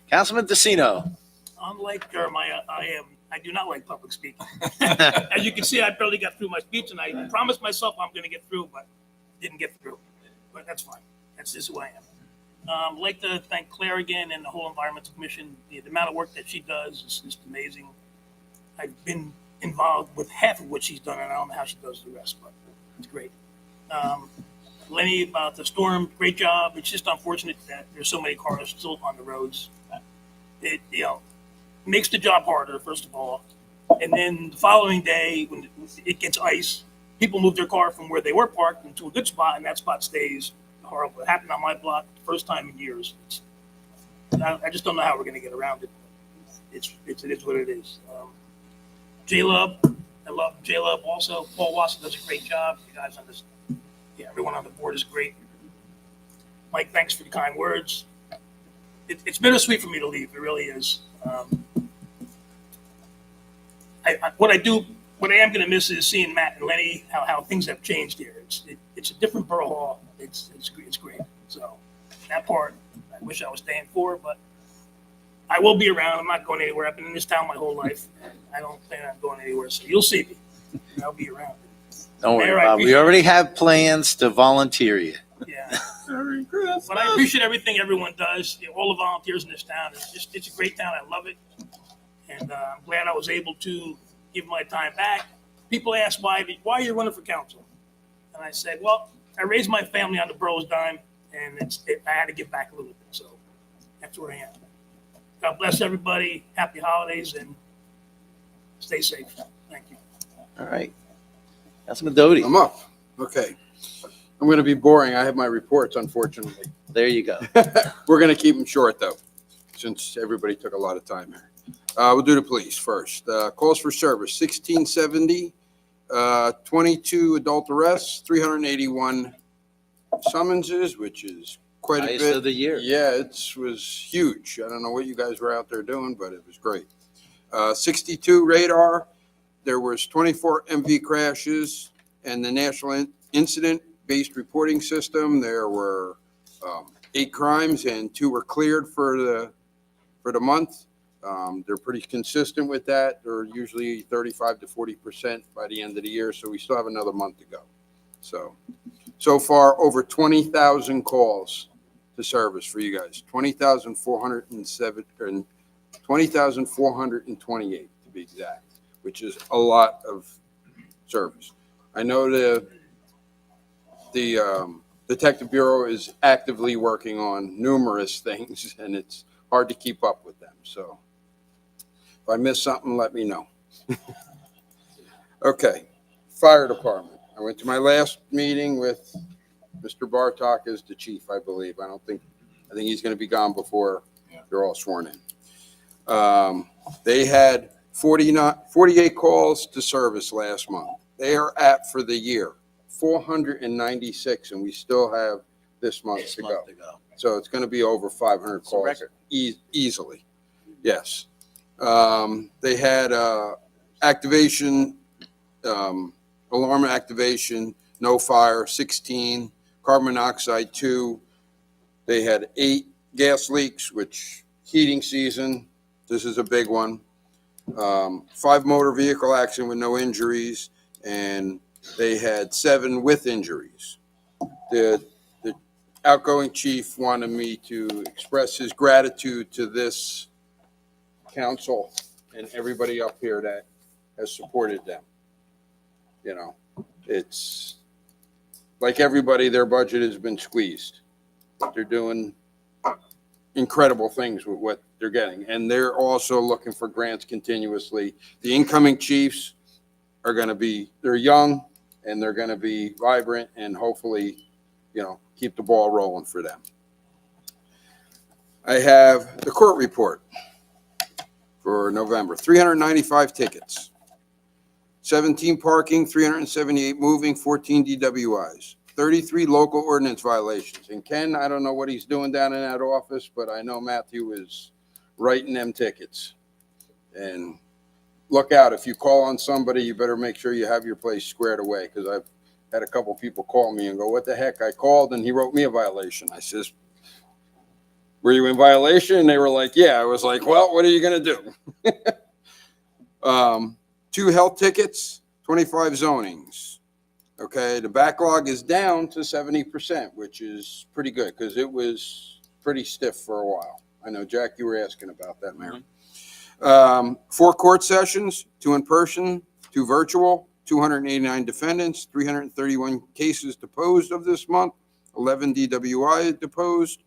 Councilman DeCino. Unlike Jeremiah, I do not like public speaking. As you can see, I barely got through my speech, and I promised myself I'm going to get through, but didn't get through. But that's fine. That's just who I am. I'd like to thank Claire again and the whole Environmental Commission. The amount of work that she does is just amazing. I've been involved with half of what she's done, and I don't know how she does the rest, but it's great. Lenny, about the storm, great job. It's just unfortunate that there's so many cars still on the roads. It makes the job harder, first of all. And then the following day, when it gets ice, people move their car from where they were parked into a good spot, and that spot stays horrible. It happened on my block, the first time in years. I just don't know how we're going to get around it. It is what it is. J-Lub, I love J-Lub also. Paul Watson does a great job. You guys understand. Yeah, everyone on the board is great. Mike, thanks for the kind words. It's bittersweet for me to leave. It really is. What I am going to miss is seeing Matt and Lenny, how things have changed here. It's a different borough hall. It's great. So that part, I wish I was staying for, but I will be around. I'm not going anywhere. I've been in this town my whole life. I don't plan on going anywhere. So you'll see me. I'll be around. Don't worry Mayor, about it. We already have plans to volunteer you. Yeah. But I appreciate everything everyone does. All the volunteers in this town. It's a great town. I love it. And I'm glad I was able to give my time back. People ask why are you running for council? And I said, well, I raised my family on the borough's dime, and I had to give back a little bit. So that's where I am. God bless everybody. Happy holidays, and stay safe. Thank you. All right. Councilman Doty. I'm up. Okay. I'm going to be boring. I have my reports, unfortunately. There you go. We're going to keep them short, though, since everybody took a lot of time here. We'll do the police first. Calls for service, 1670, 22 adult arrests, 381 summonses, which is quite a Highest bit. of the year. Yeah, it was huge. I don't know what you guys were out there doing, but it was great. 62 radar. There was 24 MV crashes, and the National Incident-Based Reporting System, there were 8 crimes, and 2 were cleared for the month. They're pretty consistent with that. They're usually 35 to 40% by the end of the year, so we still have another month to go. So far, over 20,000 calls to service for you guys. 20,428 to be exact, which is a lot of service. I know the Detective Bureau is actively working on numerous things, and it's hard to keep up with them. So if I miss something, let me know. Okay, fire department. I went to my last meeting with Mr. Bartok as the chief, I believe. I think he's going to be gone before they're all sworn in. They had 48 calls to service last month. They are at, for the year, 496, and we still have this month to go. So it's going to be over 500 calls easily. Yes. They had activation, alarm activation, no fire, 16, carbon monoxide, 2. They had 8 gas leaks, which heating season, this is a big one. 5 motor vehicle accident with no injuries, and they had 7 with injuries. The outgoing chief wanted me to express his gratitude to this council and everybody up here that has supported them. You know, it's like everybody, their budget has been squeezed, but they're doing incredible things with what they're getting. And they're also looking for grants continuously. The incoming chiefs are going to be, they're young and they're going to be vibrant and hopefully, you know, keep the ball rolling for them. I have the court report for November. 395 tickets, 17 parking, 378 moving, 14 DWIs, 33 local ordinance violations. And Ken, I don't know what he's doing down in that office, but I know Matthew is writing them tickets. And look out, if you call on somebody, you better make sure you have your place squared away, because I've had a couple people call me and go, what the heck? I called and he wrote me a violation. I says, were you in violation? And they were like, yeah. I was like, well, what are you going to do? 2 health tickets, 25 zonings. Okay, the backlog is down to 70%, which is pretty good because it was pretty stiff for a while. I know, Jack, you were asking about that, Mayor. 4 court sessions, 2 in person, 2 virtual, 289 defendants, 331 cases deposed of this month, 11 DWI deposed.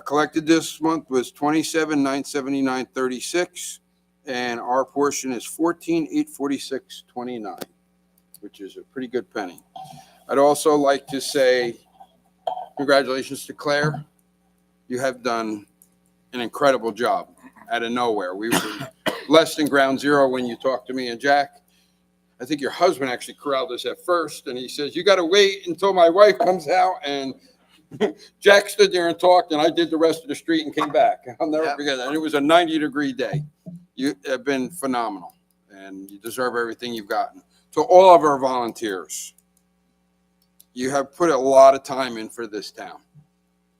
Collected this month was 27,979.36, and our portion is 14,846.29, which is a pretty good penny. I'd also like to say congratulations to Claire. You have done an incredible job out of nowhere. We were less than ground zero when you talked to me and Jack. I think your husband actually corralled us at first, and he says, you got to wait until my wife comes out. And Jack stood there and talked, and I did the rest of the street and came back. I'll never forget that. And it was a 90-degree day. You have been phenomenal, and you deserve everything you've gotten. To all of our volunteers, you have put a lot of time in for this town.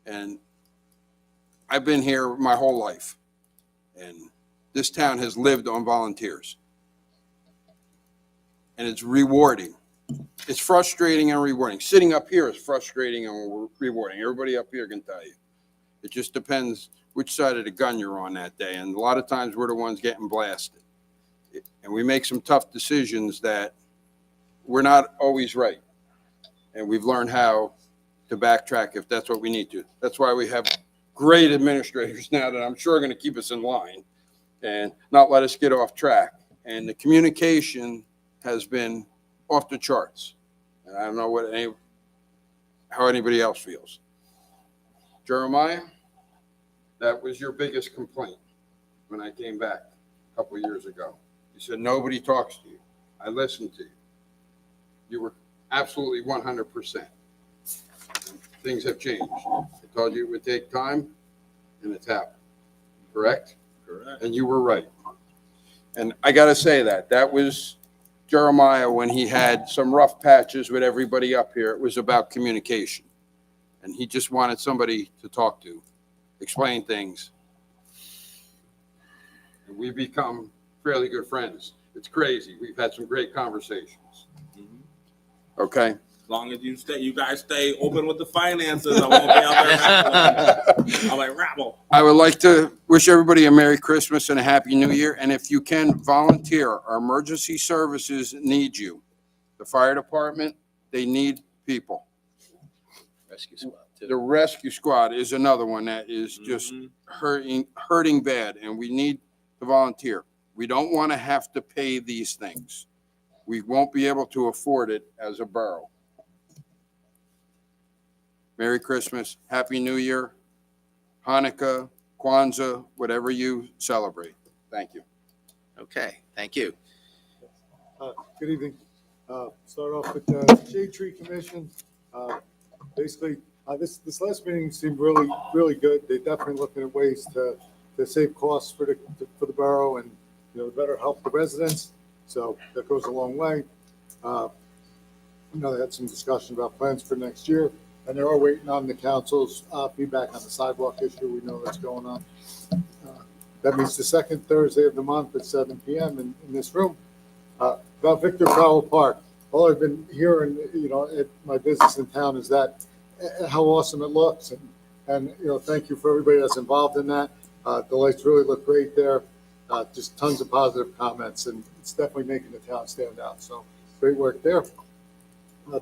And I've been here my whole life, and this town has lived on volunteers. And it's rewarding. It's frustrating and rewarding. Sitting up here is frustrating and rewarding. Everybody up here can tell you. It just depends which side of the gun you're on that day. And a lot of times we're the ones getting blasted. And we make some tough decisions that we're not always right. And we've learned how to backtrack if that's what we need to. That's why we have great administrators now that I'm sure are going to keep us in line and not let us get off track. And the communication has been off the charts. And I don't know how anybody else feels. Jeremiah, that was your biggest complaint when I came back a couple of years ago. You said nobody talks to you. I listened to you. You were absolutely 100%. Things have changed. I told you it would take time, and it's happened. Correct? Correct. And you were right. And I got to say that was Jeremiah when he had some rough patches with everybody up here. It was about communication. And he just wanted somebody to talk to, explain things. And we've become fairly good friends. It's crazy. We've had some great conversations. Okay? As long as you guys stay open with the finances, I won't be out there rattling. I'm like, rabble. I would like to wish everybody a Merry Christmas and a Happy New Year. And if you can volunteer, our emergency services need you. The fire department, they need people. Rescue squad, too. The rescue squad is another one that is just hurting bad, and we need to volunteer. We don't want to have to pay these things. We won't be able to afford it as a borough. Merry Christmas, Happy New Year, Hanukkah, Kwanzaa, whatever you celebrate. Thank you. Okay, thank you. Good evening. Start off with the Shade Tree Commission. Basically, this last meeting seemed really good. They're definitely looking at ways to save costs for the borough and better help the residents. So that goes a long way. They had some discussion about plans for next year, and they are waiting on the council's feedback on the sidewalk issue. We know that's going on. That means the second Thursday of the month at 7 p.m. in this room. About Victor Powell Park. All I've been hearing, at my business in town is that how awesome it looks, and thank you for everybody that's involved in that. The lights really look great there. Just tons of positive comments, and it's definitely making the town stand out. So great work there.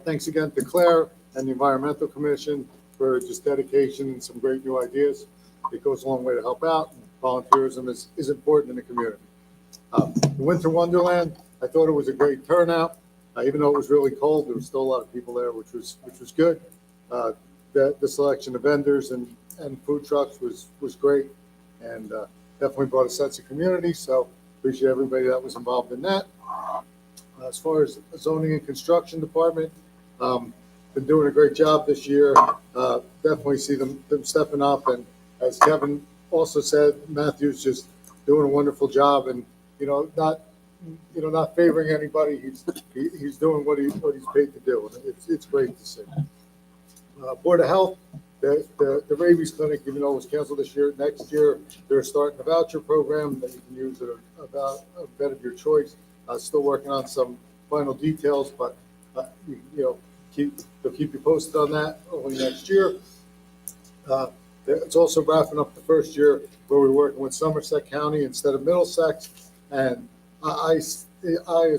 Thanks again to Claire and the Environmental Commission for just dedication and some great new ideas. It goes a long way to help out. Volunteerism is important in the community. The Winter Wonderland, I thought it was a great turnout. Even though it was really cold, there was still a lot of people there, which was good. The selection of vendors and food trucks was great, and definitely brought a sense of community. So appreciate everybody that was involved in that. As far as zoning and construction department, been doing a great job this year. Definitely see them stepping up, and as Kevin also said Matthew's just doing a wonderful job and, not favoring anybody. He's doing what he's paid to do. And it's great to see. Board of Health, the rabies clinic, even though it was canceled this year, next year they're starting a voucher program that you can use at a vet of your choice. Still working on some final details, but they'll keep you posted on that only next year. It's also wrapping up the first year where we're working with Somerset County instead of Middlesex, and I as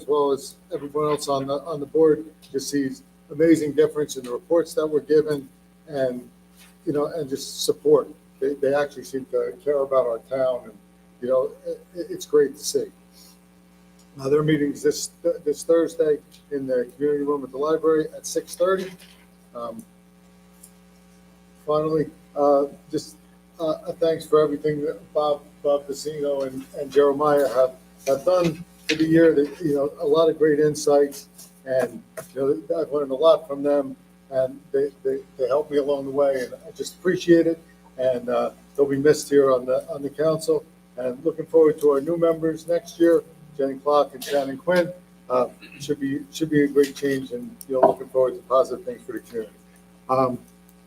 well as everyone else on the board just sees amazing difference in the reports that we're given, and just support. They actually seem to care about our town, and it's great to see. Their meetings this Thursday in the community room at the library at 6:30. Finally, just a thanks for everything that Bob Pacino and Jeremiah have done for the year. That a lot of great insights, and I've learned a lot from them, and they helped me along the way, and I just appreciate it. And they'll be missed here on the council. And looking forward to our new members next year, Jenny Clark and Shannon Quinn. Should be a great change, and looking forward to positive things for the community.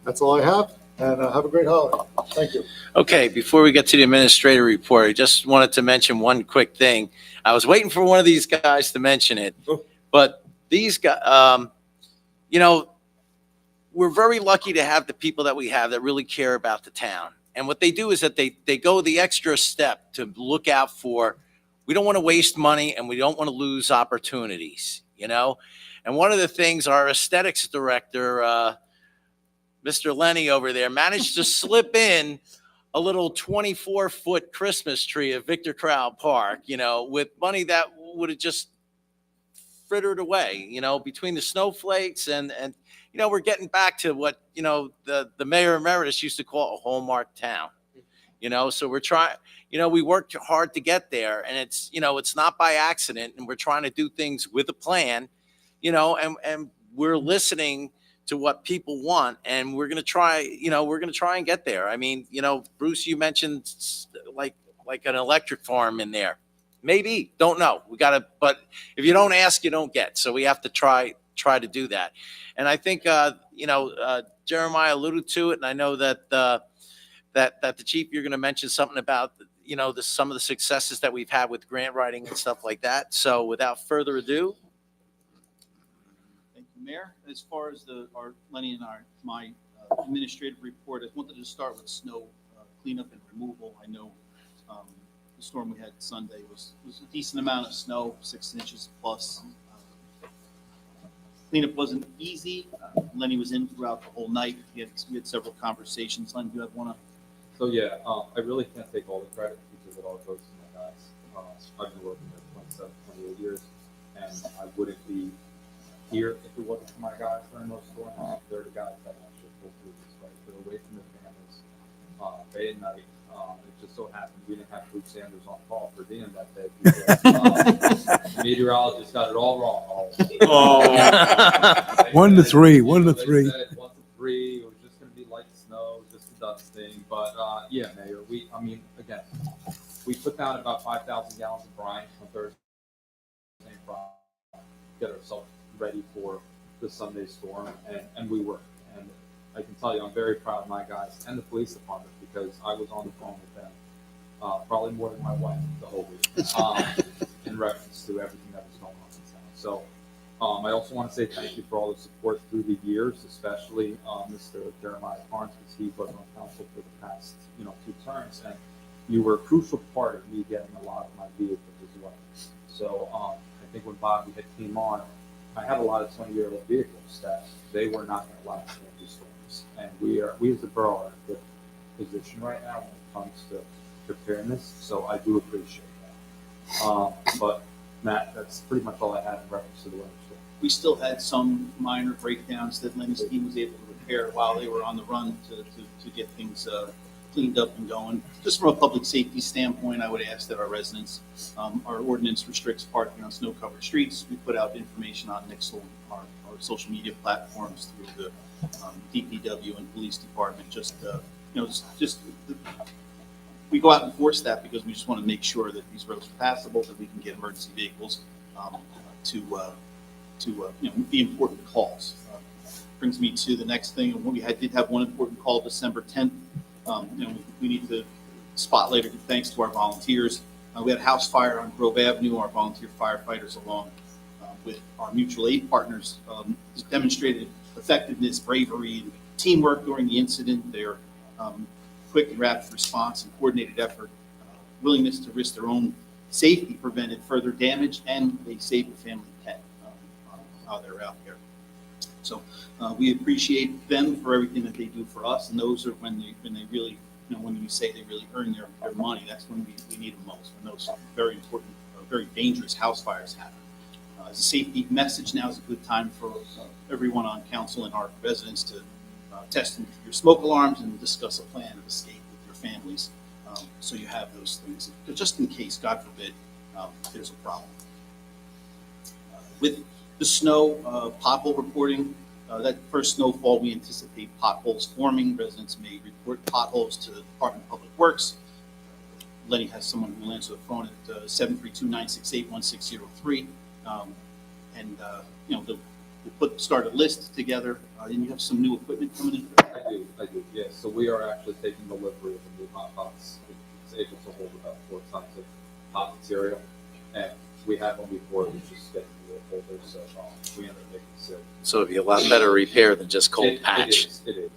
That's all I have, and have a great holiday. Thank you. Okay, before we get to the administrator report, I just wanted to mention one quick thing. I was waiting for one of these guys to mention it, but these guys, we're very lucky to have the people that we have that really care about the town. And what they do is that they go the extra step to look out for, we don't want to waste money and we don't want to lose opportunities, And one of the things our aesthetics director, Mr. Lenny over there, managed to slip in a little 24-foot Christmas tree at Victor Crowell Park, with money that would have just frittered away, between the snowflakes and we're getting back to what, the mayor emeritus used to call a hallmark town, so we're trying, we worked hard to get there, and it's, it's not by accident, and we're trying to do things with a plan, and we're listening to what people want, and we're going to try, and get there. I mean, Bruce, you mentioned like an electric farm in there. Maybe, don't know. But if you don't ask, you don't get. So we have to try to do that. And I think, Jeremiah alluded to it, and I know that that the chief, you're going to mention something about, some of the successes that we've had with grant writing and stuff like that. So without further ado. Thank you, Mayor. As far as Lenny and my administrative report, I wanted to start with snow cleanup and removal. I know the storm we had Sunday was a decent amount of snow, 6 inches plus. Cleanup wasn't easy. Lenny was in throughout the whole night. We had several conversations. Lenny, do you have one? So yeah, I really can't take all the credit because it all goes to my guys. I've been working there 28 years, and I wouldn't be here if it wasn't for my guys during those storms. They're the guys that actually pull through this, right? They're away from their families, day and night. It just so happened we didn't have Bruce Sanders on call for DM that day. Because, meteorologist got it all wrong. 1 to 3, 1 to They 3. said 1 to 3. It was just going to be light snow, just a dusting. But yeah, Mayor, again, we put down about 5,000 gallons of brine on Thursday, get ourselves ready for the Sunday storm, and we worked. And I can tell you, I'm very proud of my guys and the police department because I was on the phone with them probably more than my wife the whole week in reference to everything that was going on in town. So I also want to say thank you for all the support through the years, especially Mr. Jeremiah Carnes, because he was on council for the past 2 terms, and you were a crucial part of me getting a lot of my vehicles as well. So I think when Bobby had came on, I had a lot of 20-year-old vehicles that they were not going to last in these storms. And we as a borough are in a good position right now when it comes to preparedness. So I do appreciate that. But Matt, that's pretty much all I had in reference to the winter storm. We still had some minor breakdowns that Lenny's team was able to repair while they were on the run to get things cleaned up and going. Just from a public safety standpoint, I would ask that our residents, our ordinance restricts parking on snow-covered streets. We put out information on Nixle, our social media platforms through the DPW and police department. Just we go out and enforce that because we just want to make sure that these roads are passable, that we can get emergency vehicles to the important calls. Brings me to the next thing. Did have one important call December 10th. We need to spotlight it. Thanks to our volunteers. We had a house fire on Grove Avenue. Our volunteer firefighters, along with our mutual aid partners, demonstrated effectiveness, bravery, and teamwork during the incident. Their quick and rapid response and coordinated effort, willingness to risk their own safety prevented further damage, and they saved a family pet while they're out there. So we appreciate them for everything that they do for us, and those are when they really, when we say they really earn their money, that's when we need them most, when those very important, very dangerous house fires happen. As a safety message, now is a good time for everyone on council and our residents to test your smoke alarms and discuss a plan of escape with your families, so you have those things, just in case, God forbid, there's a problem. With the snow, pothole reporting, that first snowfall, we anticipate potholes forming. Residents may report potholes to the Department of Public Works. Lenny has someone who will answer the phone at 732-968-1603. We'll start a list together. And you have some new equipment coming in? I do, yes. So we are actually taking delivery of the new hot pots. It's able to hold about 4 tons of hot material. And we had one before, we just getting the older, so we ended up making 6. So it'd be a lot better repair than just cold patch. It is.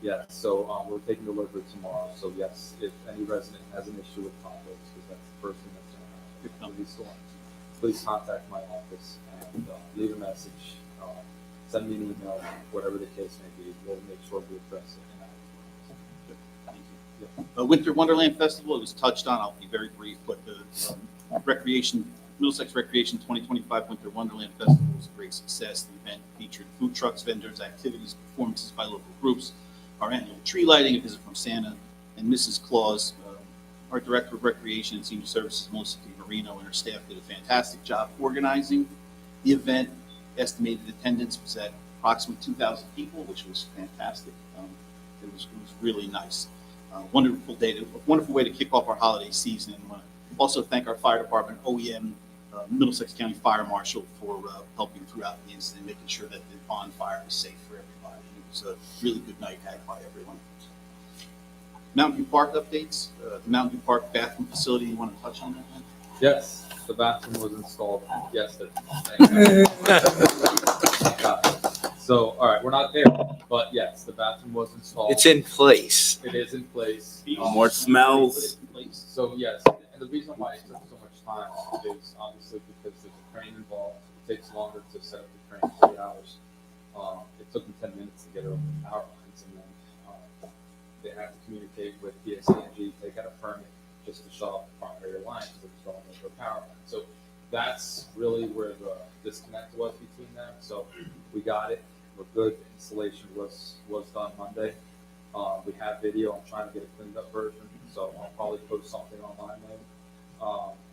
Yeah, so we're taking delivery tomorrow. So yes, if any resident has an issue with potholes, because that's the first thing that's going to happen with these storms, please contact my office and leave a message. Send me an email, whatever the case may be. We'll make sure we address it. Thank you. Yeah. Winter Wonderland Festival, it was touched on. I'll be very brief, but the Middlesex Recreation 2025 Winter Wonderland Festival was a great success. The event featured food trucks, vendors, activities, performances by local groups, our annual tree lighting, a visit from Santa, and Mrs. Claus. Our Director of Recreation and Senior Services, Melissa DiMarino, and her staff did a fantastic job organizing the event. Estimated attendance was at approximately 2,000 people, which was fantastic. It was really nice. Wonderful way to kick off our holiday season. And I want to also thank our fire department, OEM, Middlesex County Fire Marshal, for helping throughout the incident, making sure that the bonfire was safe for everybody. It was a really good night had by everyone. Mountain View Park updates. The Mountain View Park bathroom facility, you want to touch on that? Yes, the bathroom was installed yesterday. So, all right, we're not there, but yes, the bathroom was installed. It's in place. It is in place. No more smells. So yes, and the reason why it took so much time is obviously because there's a crane involved. It takes longer to set up the crane, 3 hours. It took them 10 minutes to get it over the power lines, and then they have to communicate with PSE&G, they got a permit just to shut off the primary line because it was going over a power line. So that's really where the disconnect was between them. So we got it. We're good. Installation was done Monday. We have video. I'm trying to get a cleaned up version, so I'll probably post something online later.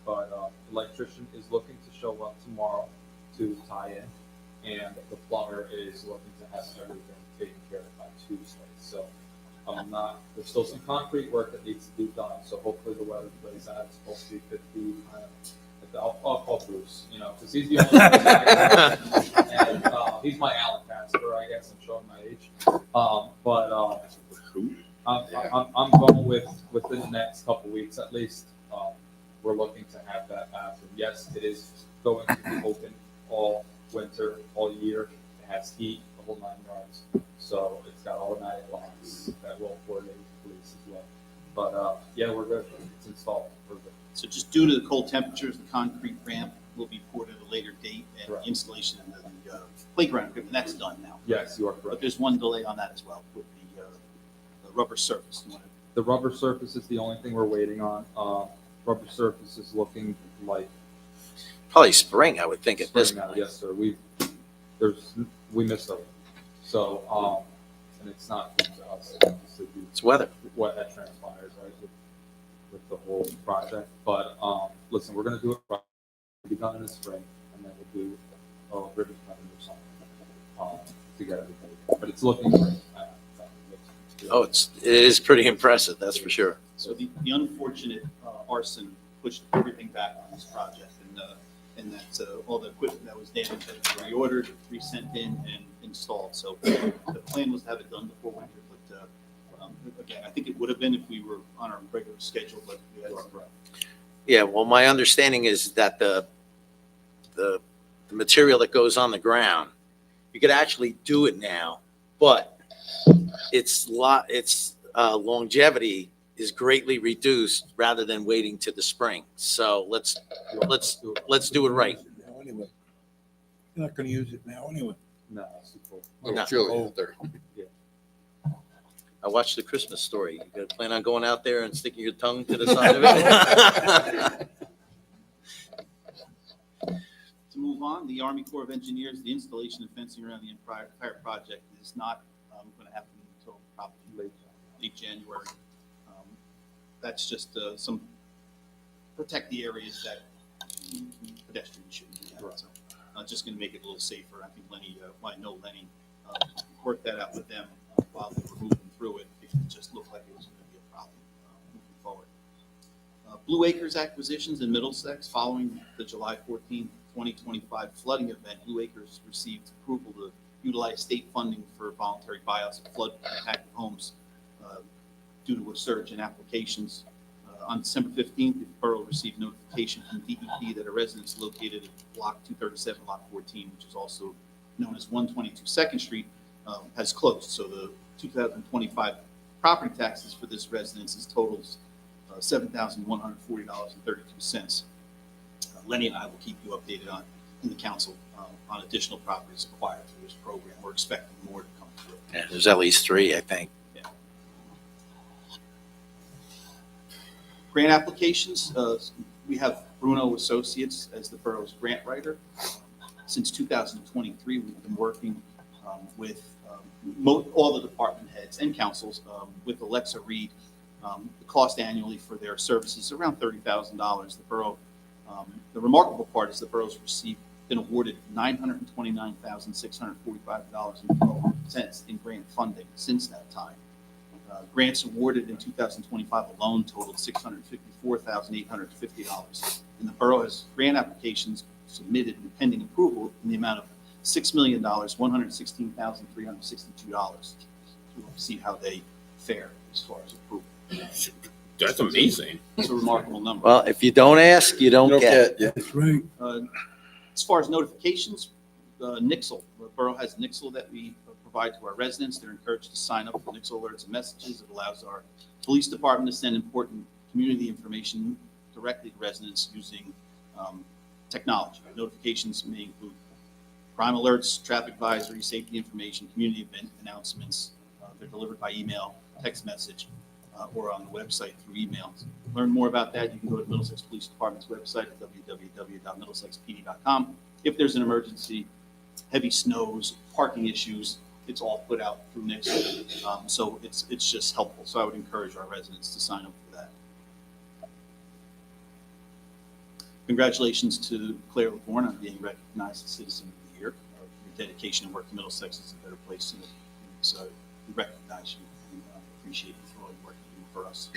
But electrician is looking to show up tomorrow to tie in, and the plumber is looking to have everything taken care of by Tuesday. So there's still some concrete work that needs to be done. So hopefully the weather plays out. It's supposed to be 50. I'll call Bruce, because he's the only one. And he's my Alan Casper, I guess. I'm showing my age. I'm going within the next couple weeks at least. We're looking to have that bathroom. Yes, it is going to be open all winter, all year. It has heat, the whole 9 yards. So it's got automatic locks that will coordinate with police as well. But yeah, we're good. It's installed. We're good. So just due to the cold temperatures, the concrete ramp will be poured at a later date, and Correct. Installation of the playground equipment, that's done now. Yes, you are But correct. there's one delay on that as well with the rubber surface. The rubber surface is the only thing we're waiting on. Rubber surface is looking like Probably spring, I would think, at this spring now. point. Yes, sir. We missed it. So and it's not due to us. Obviously, It's weather. what that transpires, right, with the whole project. But listen, we're going to do it right. It'll be done in the spring, and then we'll do ribbon cutting or something to get everything. But it's looking great. Oh, it is pretty impressive, that's for sure. So the unfortunate arson pushed everything back on this project, and that all the equipment that was damaged had to be reordered, resent in, and installed. So the plan was to have it done before winter, but again, I think it would have been if we were on our regular schedule, but we had to. Yeah, well, my understanding is that the material that goes on the ground, you could actually do it now, but its longevity is greatly reduced rather than waiting to the spring. So let's do it right. Anyway, you're not gonna use it now anyway. No, it's too cold. A little chilly out there. I watched The Christmas Story. You gonna plan on going out there and sticking your tongue to the side of it? To move on, the Army Corps of Engineers, the installation of fencing around the entire project is not going to happen until probably late January. That's just some protect the areas that pedestrians shouldn't be at. So just going to make it a little safer. I think Lenny, I know Lenny worked that out with them while they were moving through it. It just looked like it was going to be a problem moving forward. Blue Acres acquisitions in Middlesex following the July 14th, 2025 flooding event. Blue Acres received approval to utilize state funding for voluntary buyouts of flood impacted homes due to a surge in applications. On December 15th, the borough received notification from DEP that a residence located at Block 237, Lot 14, which is also known as 122 2nd Street, has closed. So the 2025 property taxes for this residence is totals $7,140.32. Lenny and I will keep you updated in the council on additional properties acquired through this program. We're expecting more to come through. Yeah, there's at least 3, I think. Yeah. Grant applications. We have Bruno Associates as the borough's grant writer. Since 2023, we've been working with all the department heads and councils with Alexa Reed. The cost annually for their services is around $30,000. The borough, the remarkable part is the borough's been awarded $929,645.12 in grant funding since that time. Grants awarded in 2025 alone totaled $654,850. And the borough has grant applications submitted and pending approval in the amount of $6,116,362. We'll see how they fare as far as approval. That's amazing. It's a remarkable number. Well, if you don't ask, you don't get. Yeah. That's right. As far as notifications, Nixle, the borough has Nixle that we provide to our residents. They're encouraged to sign up for Nixle alerts and messages. It allows our police department to send important community information directly to residents using technology. Notifications may include crime alerts, traffic advisory, safety information, community event announcements. They're delivered by email, text message, or on the website through emails. Learn more about that. You can go to Middlesex Police Department's website at www.middlesexpd.com. If there's an emergency, heavy snows, parking issues, it's all put out through Nixle. So it's just helpful. So I would encourage our residents to sign up for that. Congratulations to Claire LeBourne on being recognized as Citizen of the Year. Your dedication and work in Middlesex is a better place. So we recognize you and appreciate you for all your work you do for us.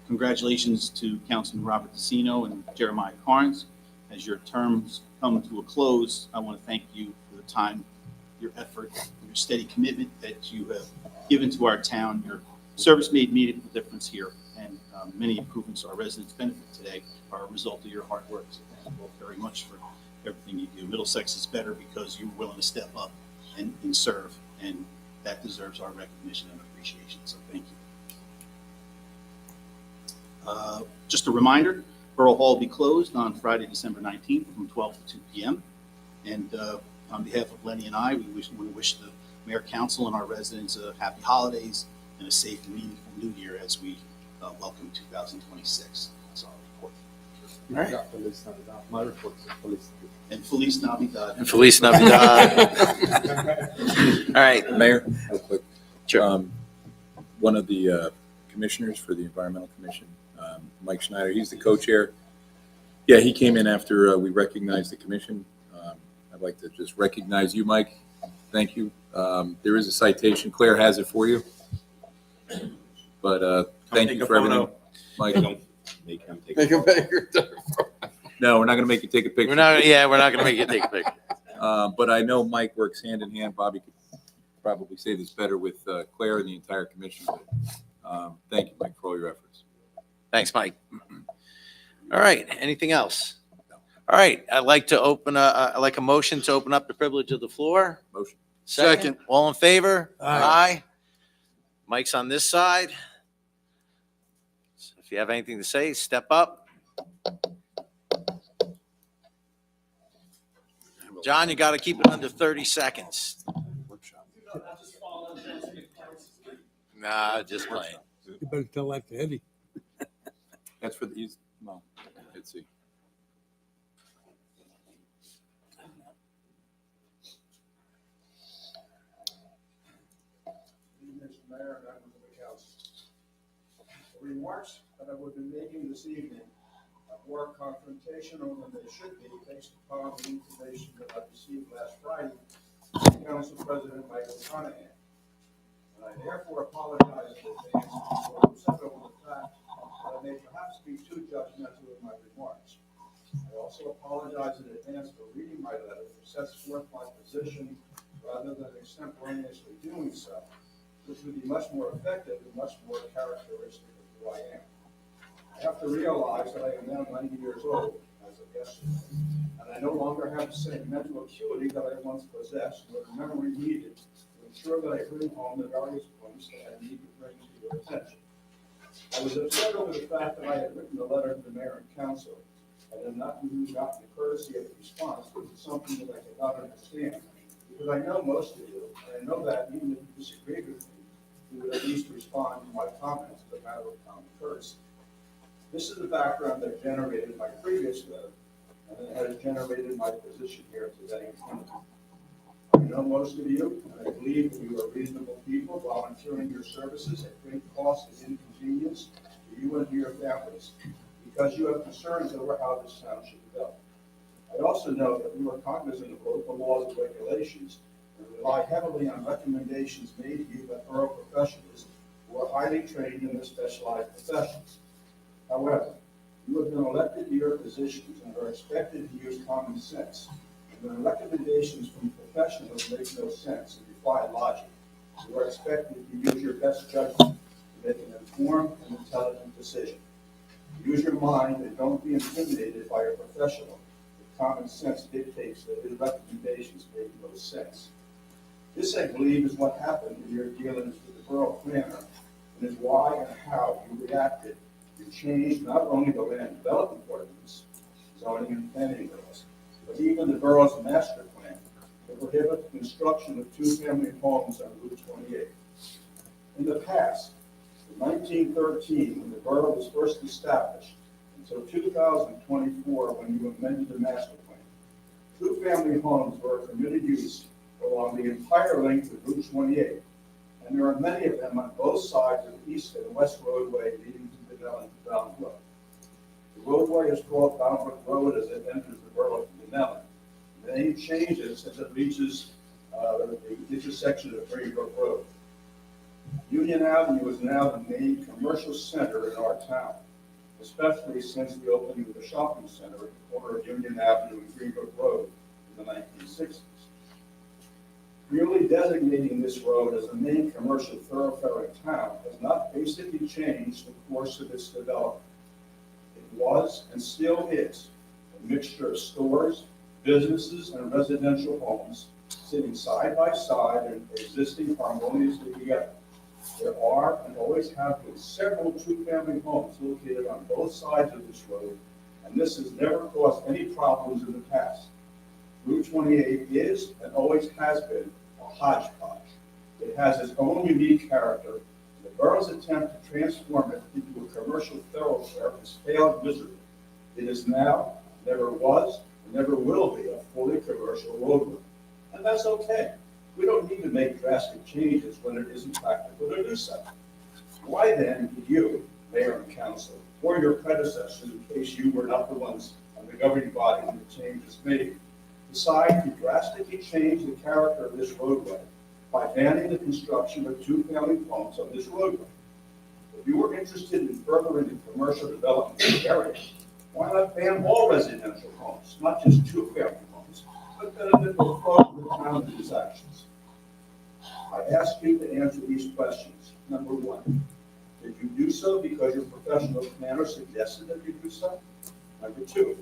Congratulations to Councilman Robert DeCino and Jeremiah Carnes. As your terms come to a close, I want to thank you for the time, your effort, your steady commitment that you have given to our town. Your service made meaningful difference here, and many improvements our residents benefit today are a result of your hard work. So thank you both very much for everything you do. Middlesex is better because you're willing to step up and serve, and that deserves our recognition and appreciation. So thank you. Just a reminder, Borough Hall will be closed on Friday, December 19th from 12 to 2 p.m. And on behalf of Lenny and I, we wish the Mayor, Council, and our residents a happy holidays and a safe and meaningful new year as we welcome 2026. That's our report. All right. My report is Feliz Navidad. And Feliz Navidad. And Feliz Navidad. All right. Mayor, real quick. Sure. One of the commissioners for the Environmental Commission, Mike Schneider, he's the co-chair. Yeah, he came in after we recognized the commission. I'd like to just recognize you, Mike. Thank you. There is a citation. Claire has it for you. But Thank take you a for everything, photo. Mike. Make him take Make a a photo. bigger. No, we're not gonna make you take a picture. We're not gonna make you take a picture. But I know Mike works hand in hand. Bobby could probably say this better with Claire and the entire commission. Thank you, Mike, for all your efforts. Thanks, Mike. All right, anything else? All right, I'd like a motion to open up the privilege of the floor. Motion. Second. All in favor? Aye. Mike's on this side. So if you have anything to say, step up. John, you got to keep it under 30 seconds. Nah, just playing. You better tell that to Eddie. That's for the, well, let's see. Mr. Mayor, and members of the council. The remarks that I will be making this evening are more confrontational than they should be based upon the information that I received last Friday from Council President Michael Conahan. And I therefore apologize in advance for upset over the fact that I may perhaps be too judgmental in my remarks. I also apologize in advance for reading my letter, which sets forth my position rather than extemporaneously doing so, which would be much more effective and much more characteristic of who I am. I have to realize that I am now 90 years old as of yesterday, and I no longer have the same mental acuity that I once possessed, or the memory needed to ensure that I bring home the various points that I need to bring to your attention. I was upset over the fact that I had written a letter to the mayor and council and had not even gotten the courtesy of a response, which is something that I could not understand. Because I know most of you, and I know that even if you disagreed with me, you would at least respond to my comments as a matter of common courtesy. This is the background that generated my previous letter, and it has generated my position here today. I know most of you, and I believe that you are reasonable people volunteering your services at great cost and inconvenience to you and to your families, because you have concerns over how this town should develop. I also know that you are cognizant of local laws and regulations and rely heavily on recommendations made to you by borough professionals who are highly trained in their specialized professions. However, you have been elected to your positions and are expected to use common sense. And when recommendations from professionals make no sense and defy logic, you are expected to use your best judgment to make an informed and intelligent decision. Use your mind and don't be intimidated by a professional. Common sense dictates that his recommendations make no sense. This, I believe, is what happened in your dealings with the borough planner, and is why and how you reacted. You changed not only the land development ordinance, zoning and planning laws, but even the borough's master plan to prohibit the construction of two-family homes on Route 28. In the past, in 1913, when the borough was first established, until 2024, when you amended the master plan, two-family homes were a permitted use along the entire length of Route 28, and there are many of them on both sides of the east and west roadway leading to Denellen and Bound Brook. The roadway is called Bound Brook Road as it enters the borough of Denellen. The name changes as it reaches the intersection of Greenbrook Road. Union Avenue is now the main commercial center in our town, especially since the opening of the shopping center at the corner of Union Avenue and Greenbrook Road in the 1960s. Merely designating this road as the main commercial thoroughfare in town has not basically changed the course of its development. It was and still is a mixture of stores, businesses, and residential homes sitting side by side and existing harmoniously together. There are and always have been several two-family homes located on both sides of this road, and this has never caused any problems in the past. Route 28 is and always has been a hodgepodge. It has its own unique character, and the borough's attempt to transform it into a commercial thoroughfare has failed miserably. It is now, never was, and never will be a fully commercial roadway. And that's okay. We don't need to make drastic changes when it isn't practical to do so. Why then did you, Mayor and Council, or your predecessors, in case you were not the ones on the governing body when the change was made, decide to drastically change the character of this roadway by banning the construction of two-family homes on this roadway? you were interested in furthering the commercial development of the area, why not ban all residential homes, not just two-family homes, but benefit will flow to the town of these actions? I ask you to answer these questions. Number one, did you do so because your professional planner suggested that you do so? Number two,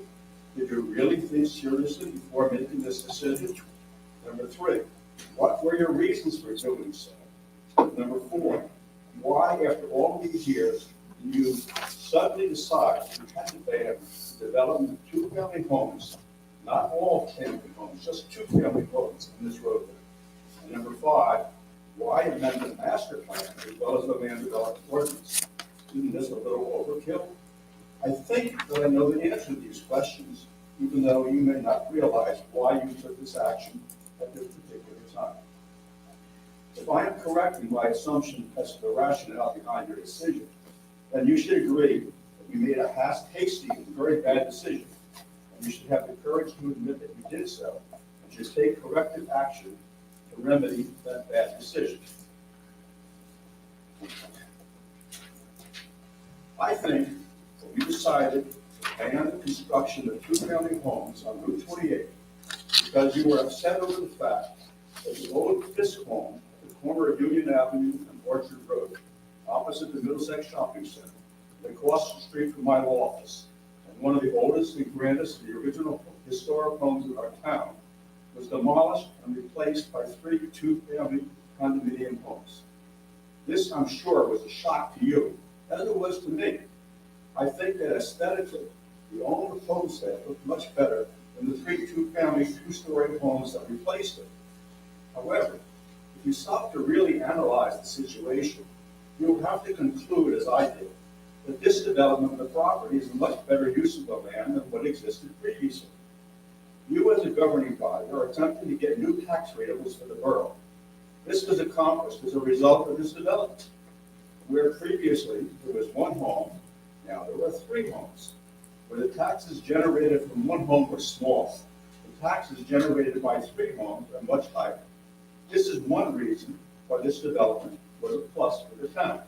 did you really think seriously before making this decision? Number three, what were your reasons for doing so? Number four, why, after all these years, do you suddenly decide you had to ban the development of two-family homes, not all family homes, just two-family homes in this roadway? And number five, why amend the master plan as well as the land development ordinance? Isn't this a little overkill? I think that I know the answer to these questions, even though you may not realize why you took this action at this particular time. If I am correct in my assumption as to the rationale behind your decision, then you should agree that you made a hasty and very bad decision, and you should have the courage to admit that you did so, and should take corrective action to remedy that bad decision. I think that you decided to ban the construction of two-family homes on Route 28 because you were upset over the fact that the old Fisk home at the corner of Union Avenue and Orchard Road, opposite the Middlesex Shopping Center, across the street from my office, and one of the oldest and grandest of the original historic homes in our town, was demolished and replaced by 3 two-family condominium homes. This, I'm sure, was a shock to you, as it was to me. I think that aesthetically, the old homestead looked much better than the 3 two-family, two-story homes that replaced it. However, if you stop to really analyze the situation, you'll have to conclude, as I did, that this development of the property is a much better use of the land than what existed previously. You, as a governing body, are attempting to get new tax rateables for the borough. This was accomplished as a result of this development, where previously there was 1 home, now there are 3 homes. Where the taxes generated from 1 home were small, the taxes generated by 3 homes are much higher. This is one reason why this development was a plus for the town.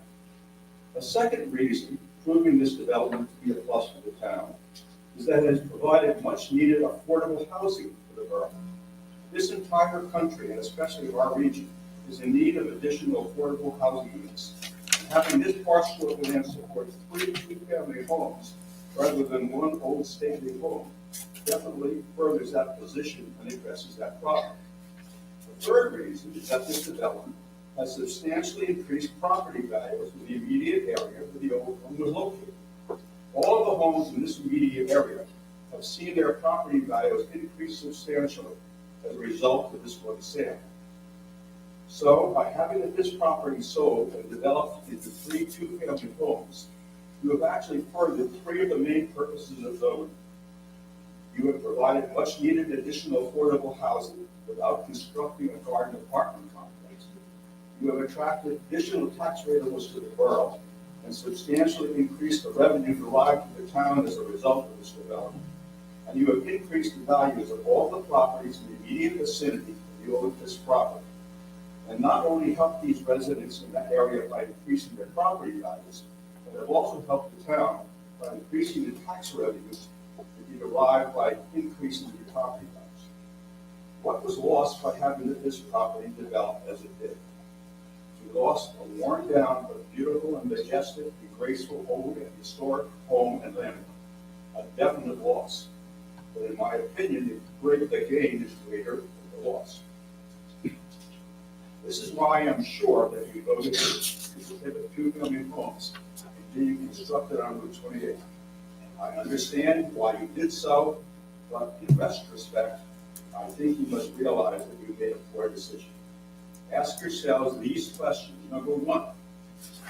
A second reason proving this development to be a plus for the town is that it has provided much needed affordable housing for the borough. This entire country, and especially our region, is in need of additional affordable housing units. And having this parcel of land support 3 two-family homes rather than 1 old stately home definitely furthers that position and addresses that problem. The third reason is that this development has substantially increased property values in the immediate area where the old home was located. All of the homes in this immediate area have seen their property values increase substantially as a result of this one sale. So, by having this property sold and developed into 3 two-family homes, you have actually furthered 3 of the main purposes of zoning. You have provided much needed additional affordable housing without constructing a garden apartment complex. You have attracted additional tax rateables to the borough and substantially increased the revenue derived to the town as a result of this development. And you have increased the values of all the properties in the immediate vicinity of the old Fisk property. And not only helped these residents in that area by increasing their property values, but have also helped the town by increasing the tax revenues that be derived by increasing the property values. What was lost by having this property developed as it did? We lost a worn down but beautiful and majestic and graceful old and historic home and landmark. A definite loss. But in my opinion, the gain is greater than the loss. This is why I'm sure that you voted to prohibit two-family homes being constructed on Route 28. I understand why you did so, but in retrospect, I think you must realize that you made a poor decision. Ask yourselves these questions. Number one,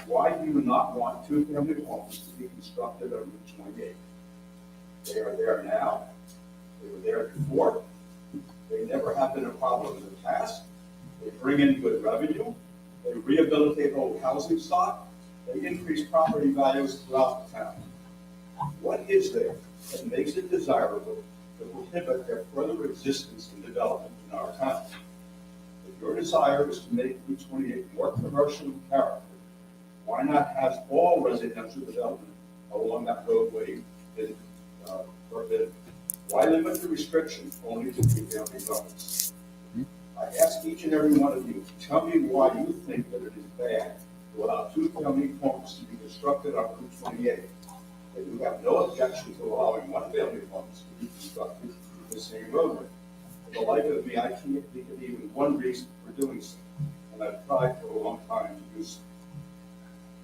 why do you not want two-family homes to be constructed on Route 28? They are there now. They were there before. They never have been a problem in the past. They bring in good revenue. They rehabilitate old housing stock. They increase property values throughout the town. What is there that makes it desirable to prohibit their further existence and development in our town? If your desire is to make Route 28 more commercial in character Why not have all residential development along that roadway been forbidden? Why limit the restriction only to two-family dwellings? I ask each and every one of you, tell me why you think that it is bad to allow two-family homes to be constructed on Route 28. That you have no objection to allowing one-family homes to be constructed in the same roadway. For the life of me, I can't think of even one reason for doing so, and I've tried for a long time to do so.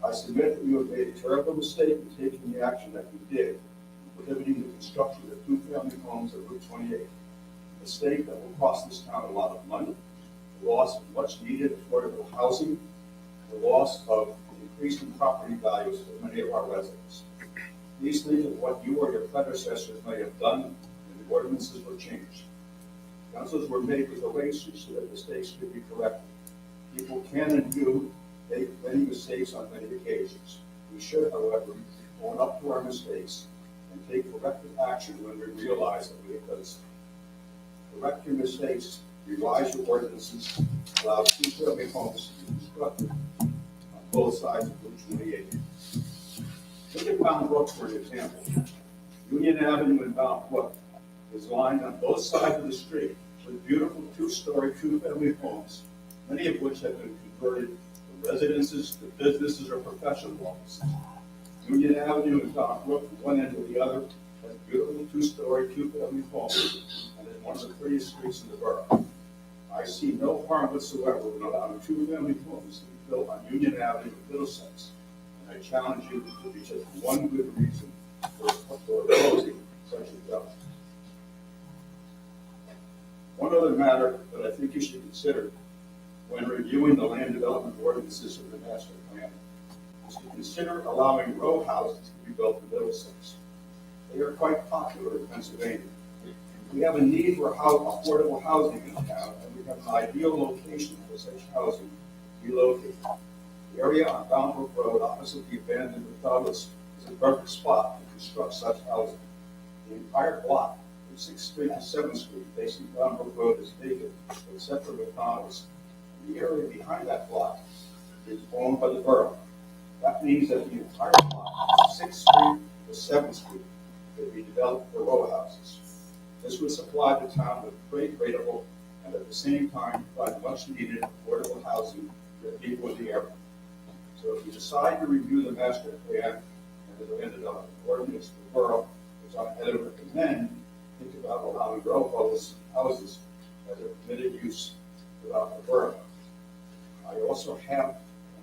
I submit that you have made a terrible mistake in taking the action that you did, prohibiting the construction of two-family homes on Route 28. A mistake that will cost this town a lot of money, the loss of much-needed affordable housing, the loss of increasing property values for many of our residents. These things are what you or your predecessors may have done, and the ordinances were changed. Councils were made with erasers so that mistakes could be corrected. People can and do make many mistakes on many occasions. We should, however, own up to our mistakes and take corrective action when we realize that we have done so. Correct your mistakes, revise your ordinances, allow two-family homes to be constructed on both sides of Route 28. Look at Bound Brook, for example. Union Avenue in Bound Brook is lined on both sides of the street with beautiful two-story, two-family homes, many of which have been converted from residences to businesses or professional offices. Union Avenue in Bound Brook, from one end to the other, has beautiful two-story, two-family homes, and is one of the prettiest streets in the borough. I see no harm whatsoever in allowing two-family homes to be built on Union Avenue in Middlesex. I challenge you to be just one good reason for opposing such a bill. One other matter that I think you should consider when reviewing the land development ordinances of the master plan is to consider allowing row houses to be built in Middlesex. They are quite popular in Pennsylvania. We have a need for affordable housing in town, and we have an ideal location for such housing to be located. The area on Bound Brook Road opposite the abandoned McDonald's is a perfect spot to construct such housing. The entire block from 6th Street to 7th Street facing Bound Brook Road is vacant except for McDonald's. And the area behind that block is owned by the borough. That means that the entire block from 6th Street to 7th Street could be developed for row houses. This would supply the town with great rateable and at the same time provide much needed affordable housing for the people in the area. So if you decide to review the master plan and the land development ordinance for the borough, which I recommend, think about allowing row houses as a permitted use throughout the borough. I also have,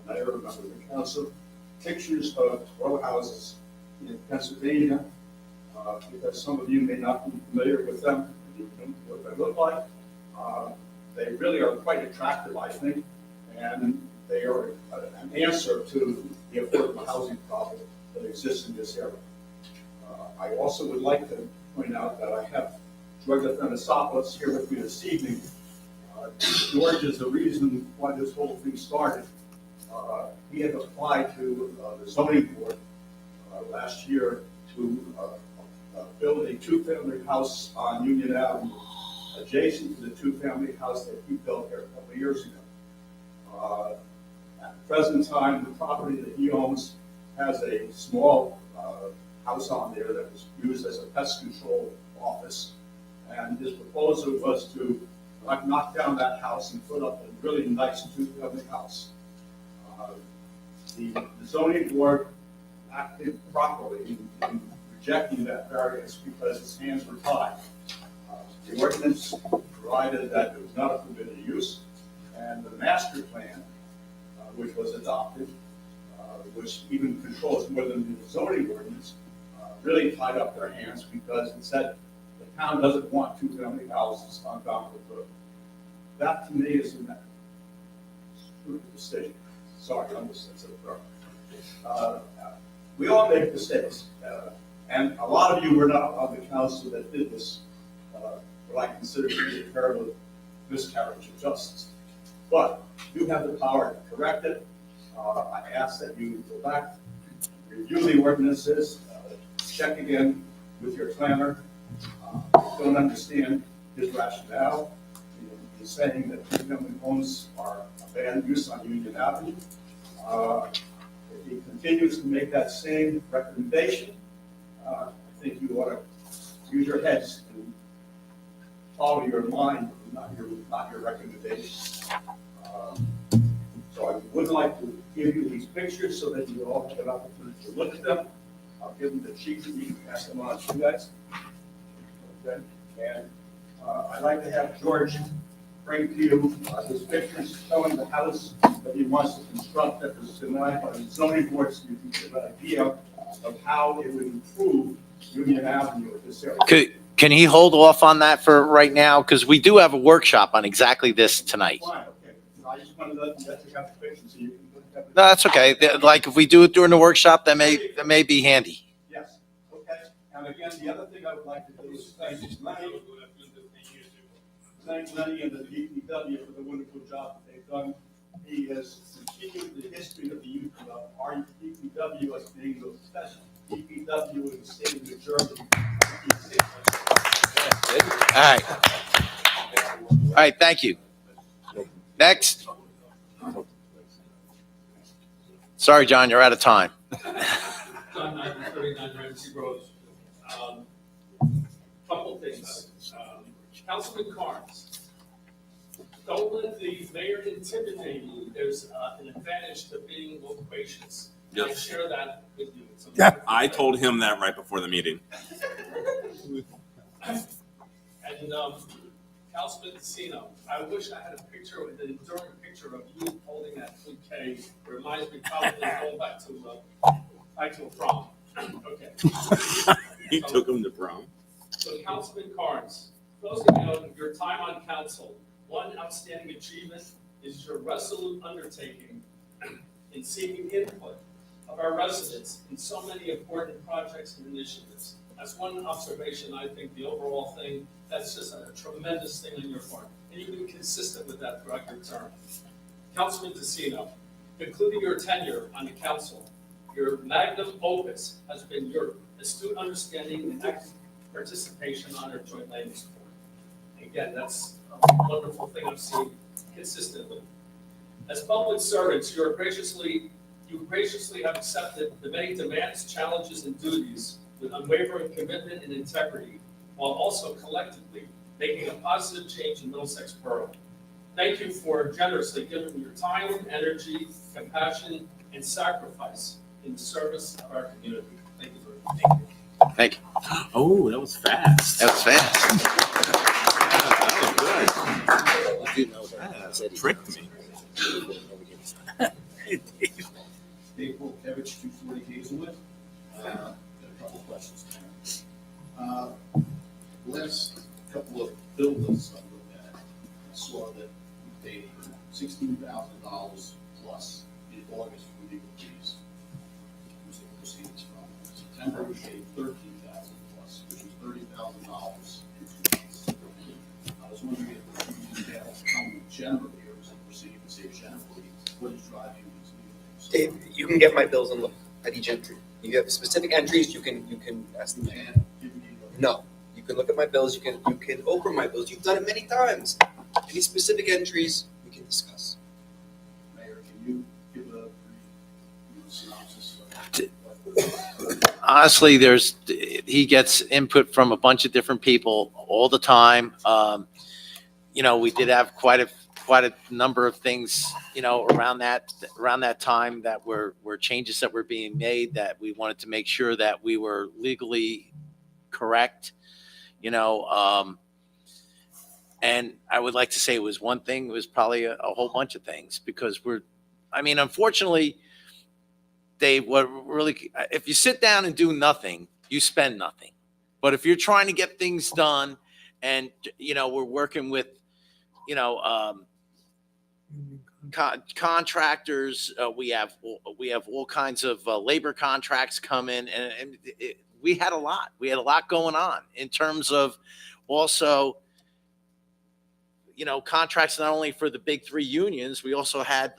and I remember the council, pictures of row houses in Pennsylvania, because some of you may not be familiar with them, what they look like. They really are quite attractive, I think, and they are an answer to the affordable housing problem that exists in this area. I also would like to point out that I have George Athanasopoulos here with me this evening. George is the reason why this whole thing started. He had applied to the zoning board last year to build a two-family house on Union Avenue adjacent to the two-family house that he built here a couple of years ago. At the present time, the property that he owns has a small house on there that was used as a pest control office. And his proposal was to knock down that house and put up a really nice two-family house. The zoning board acted properly in rejecting that variance because his hands were tied. The ordinance provided that it was not a permitted use, and the master plan, which was adopted, which even controls more than the zoning ordinance, really tied up their hands because it said the town doesn't want two-family houses on Bound Brook Road. That to me is a stupid decision. Sorry, I'm just we all make mistakes, and a lot of you were not on the council that did this, what I consider to be a terrible miscarriage of justice. But you have the power to correct it. I ask that you go back, review the ordinances, check again with your planner. Don't understand his rationale. He's saying that two-family homes are a bad use on Union Avenue. If he continues to make that same recommendation, I think you ought to use your heads and follow your mind, not your recommendation. So I would like to give you these pictures so that you all have an opportunity to look at them. I'll give them to Chief and you can pass them on to you guys. Okay, and I'd like to have George bring to you his pictures showing the house that he wants to construct that was denied by the zoning board, so you can get an idea of how it would improve Union Avenue at this area. Can he hold off on that for right now? Because we do have a workshop on exactly this tonight. Fine, okay. I just wanted to let you have the pictures so you can look at them. No, that's okay. Like if we do it during the workshop, that may be handy. Yes, okay. And again, the other thing I would like to do is thank Lenny and the DPW for the wonderful job that they've done. He has continued the history of the youth club, our DPW as being the best DPW in the state of New Jersey. All right. All right, thank you. Next. Sorry, John, you're out of time. John, 939 Ramsey Road. Couple things. Councilman Carnes, don't let the mayor intimidate you. There's an advantage to being loquacious. I Yes. share that with you. I told him that right before the meeting. And Councilman Casino, I wish I had a picture, an enduring picture of you holding that bouquet. Reminds me probably going back to a prom. Okay. He took him to prom. So Councilman Carnes, those of you know your time on council, one outstanding achievement is your resolute undertaking in seeking input of our residents in so many important projects and initiatives. That's one observation. I think the overall thing, that's just a tremendous thing on your part. And you've been consistent with that throughout your term. Councilman Casino, concluding your tenure on the council, your magnum opus has been your astute understanding and active participation on our joint land use board. Again, that's a wonderful thing I've seen consistently. As public servants, you graciously have accepted the many demands, challenges, and duties with unwavering commitment and integrity, while also collectively making a positive change in Middlesex Borough. Thank you for generously giving your time, energy, compassion, and sacrifice in the service of our community. Thank you very much. Thank you. Oh, that was fast. That was fast. That tricked me. Dave Volkevich, 240 Hazelwood. Got a couple of questions. Last couple of bill lists I looked at, I saw that we paid $16,000 plus in August for legal fees. Who's the proceeds from? September, we paid $13,000 plus, which was $30,000 in 2 months. I was wondering if you can tell me generally, or is it proceeding to say generally, what is driving these legal fees? Dave, you can get my bills and look at each entry. You have specific entries, you can estimate. No, you can look at my bills, you can open my bills. You've done it many times. Any specific entries, we can discuss. Mayor, can you give a brief synopsis of Honestly, he gets input from a bunch of different people all the time. We did have quite a number of things, around that time that were changes that were being made that we wanted to make sure that we were legally correct, and I would like to say it was one thing, it was probably a whole bunch of things, because unfortunately, Dave, if you sit down and do nothing, you spend nothing. But if you're trying to get things done and, we're working with, contractors, we have all kinds of labor contracts come in, and we had a lot going on in terms of also, contracts not only for the big three unions, we also had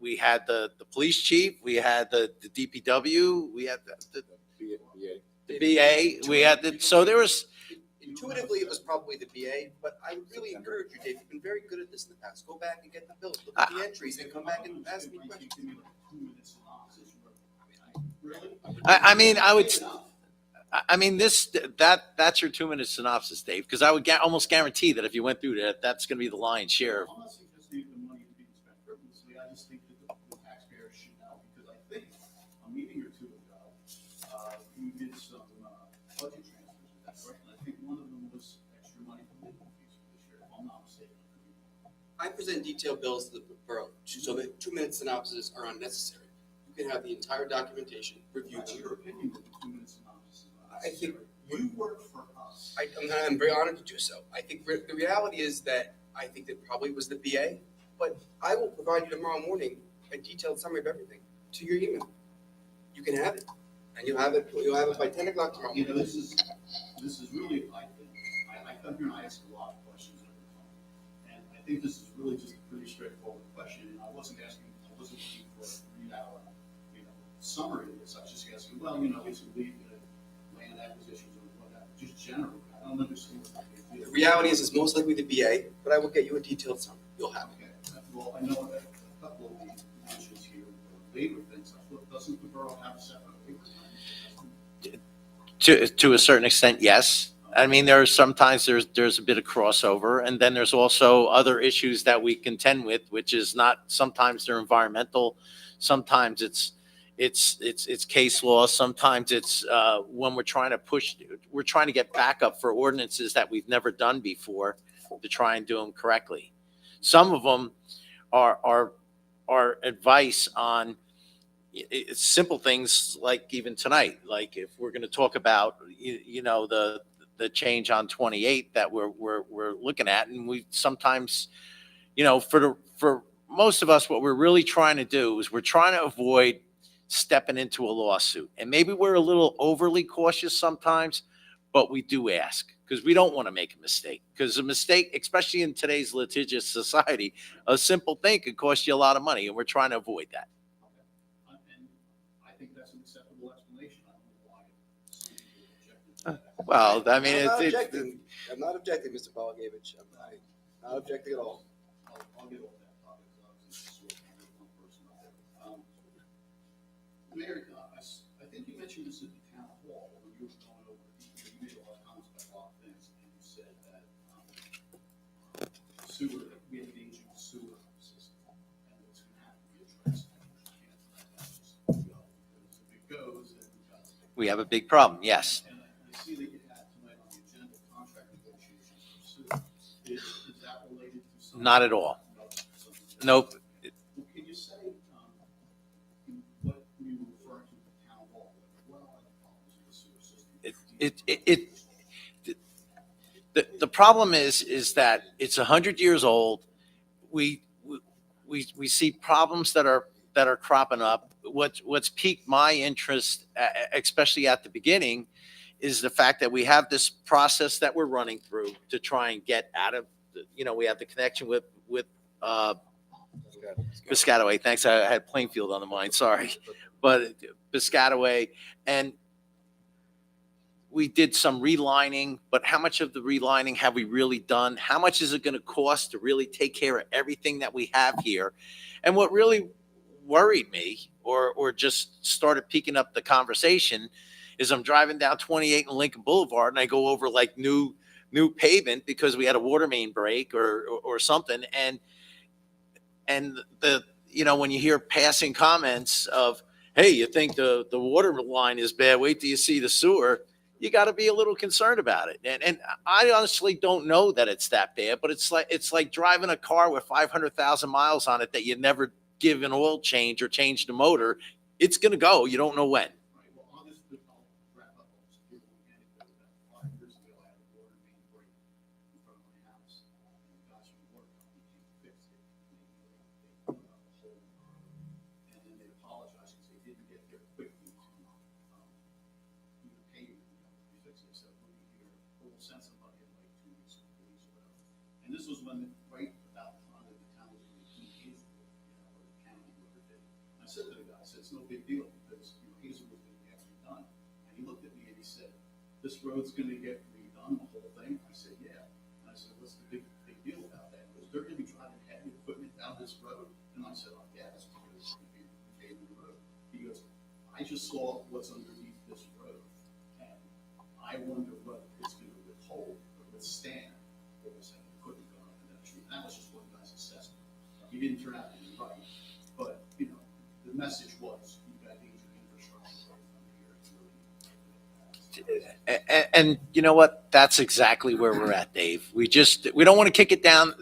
we had the police chief, we had the DPW, we had the BA, we had so there was Intuitively, it was probably the BA, but I really encourage you, Dave, you've been very good at this in the past. Go back and get the bills, look at the entries, and come back and ask me questions. I mean, I mean, that's your 2 minute synopsis, Dave, because I would almost guarantee that if you went through that, that's going to be the lion's share. I'm not suggesting the money is being spent frivolously. I just think that the taxpayers should know, because I think a meeting or two ago, we did some budget transfers with that, right? And I think one of them was extra money from legal fees for this year, if I'm not mistaken. I present detailed bills to the borough, so that 2 minute synopses are unnecessary. You can have the entire documentation reviewed. What's your opinion that the 2 minute synopsis is not I think necessary? You work for us. I'm very honored to do so. I think the reality is that I think that probably was the BA, but I will provide you tomorrow morning a detailed summary of everything to your email. You can have it, and you'll have it by 10 o'clock tomorrow You know, morning. this is really, I think, I come here and I ask a lot of questions every time. And I think this is really just a pretty straightforward question, and I wasn't looking for a 3 hour, summary of this. I was just asking, well, it's land acquisitions or whatever, just generally. I don't understand what the big deal. The reality is it's most likely the BA, but I will get you a detailed summary. You'll have it. Okay, well, I know that a couple of the issues here, the labor things, doesn't the borough have a separate labor plan? To a certain extent, yes. I mean, sometimes there's a bit of crossover, and then there's also other issues that we contend with, which is not, sometimes they're environmental, sometimes it's case law, sometimes it's when we're trying to get backup for ordinances that we've never done before to try and do them correctly. Some of them are advice on simple things, like even tonight, like if we're going to talk about the change on 28 that we're looking at, and we sometimes, for most of us, what we're really trying to do is we're trying to avoid stepping into a lawsuit. And maybe we're a little overly cautious sometimes, but we do ask because we don't want to make a mistake. Because a mistake, especially in today's litigious society, a simple thing could cost you a lot of money, and we're trying to avoid that. And I think that's an acceptable explanation. I don't know why some people objected to that. Well, I mean, I'm not objecting, Mr. Balagevich. I'm not objecting at all. I'll get off that topic, since it's one person up there. Mayor, I think you mentioned this at the town hall when you were going over, you made a lot of comments about a lot of things, and you said that sewer, we have an aging sewer system, and it's going to have to be addressed. And you can't let that just go, because if it goes, then we've got to. We have a big problem, yes. And I see that you had tonight on the agenda contract negotiations for sewer. Is that related to something? Not at all. No, Nope. well, can you say what you refer to the town hall? What are the problems with the sewer system? The problem is that it's 100 years old. We see problems that are cropping up. What's piqued my interest, especially at the beginning, is the fact that we have this process that we're running through to try and get out of. We have the connection with Piscataway. Thanks. I had Plainfield on the mind. Sorry, but Piscataway, and we did some relining, but how much of the relining have we really done? How much is it going to cost to really take care of everything that we have here? And what really worried me, or just started picking up the conversation, is I'm driving down 28 and Lincoln Boulevard, and I go over like new pavement because we had a water main break or something, and when you hear passing comments of, hey, you think the water line is bad, wait till you see the sewer, you got to be a little concerned about it. And I honestly don't know that it's that bad, but it's like driving a car with 500,000 miles on it that you never give an oil change or change the motor. It's going to go. You don't know when. Right, well, I'll wrap up on this beautiful anecdote that 5 years ago, I had a water main break in front of my house. And the guys from the water company came to fix it. They put up a hole. And then they apologized because they didn't get there quickly to do the paving to fix it. So we'll send somebody in like 2 weeks or 3 weeks or whatever. And this was when, right about the time that the town was going to be Hazelwood, or the county, whatever it did. And I said to the guy, I said, it's no big deal because Hazelwood's going to get redone. And he looked at me and he said, this road's going to get redone done the whole thing? I said, yeah. And I said, what's the big deal about that? Because they're gonna be driving heavy equipment down this road. And I said, I guess, because we paved the road. He goes, I just saw what's underneath this road. And I wonder what it's gonna withhold or withstand what was heavy equipment going up in that tree. And that was just one guy's assessment. He didn't turn out to be right. But, you know, the message was, you've got aging infrastructure right from here. And you know what? That's exactly where we're at, Dave. We don't want to kick it down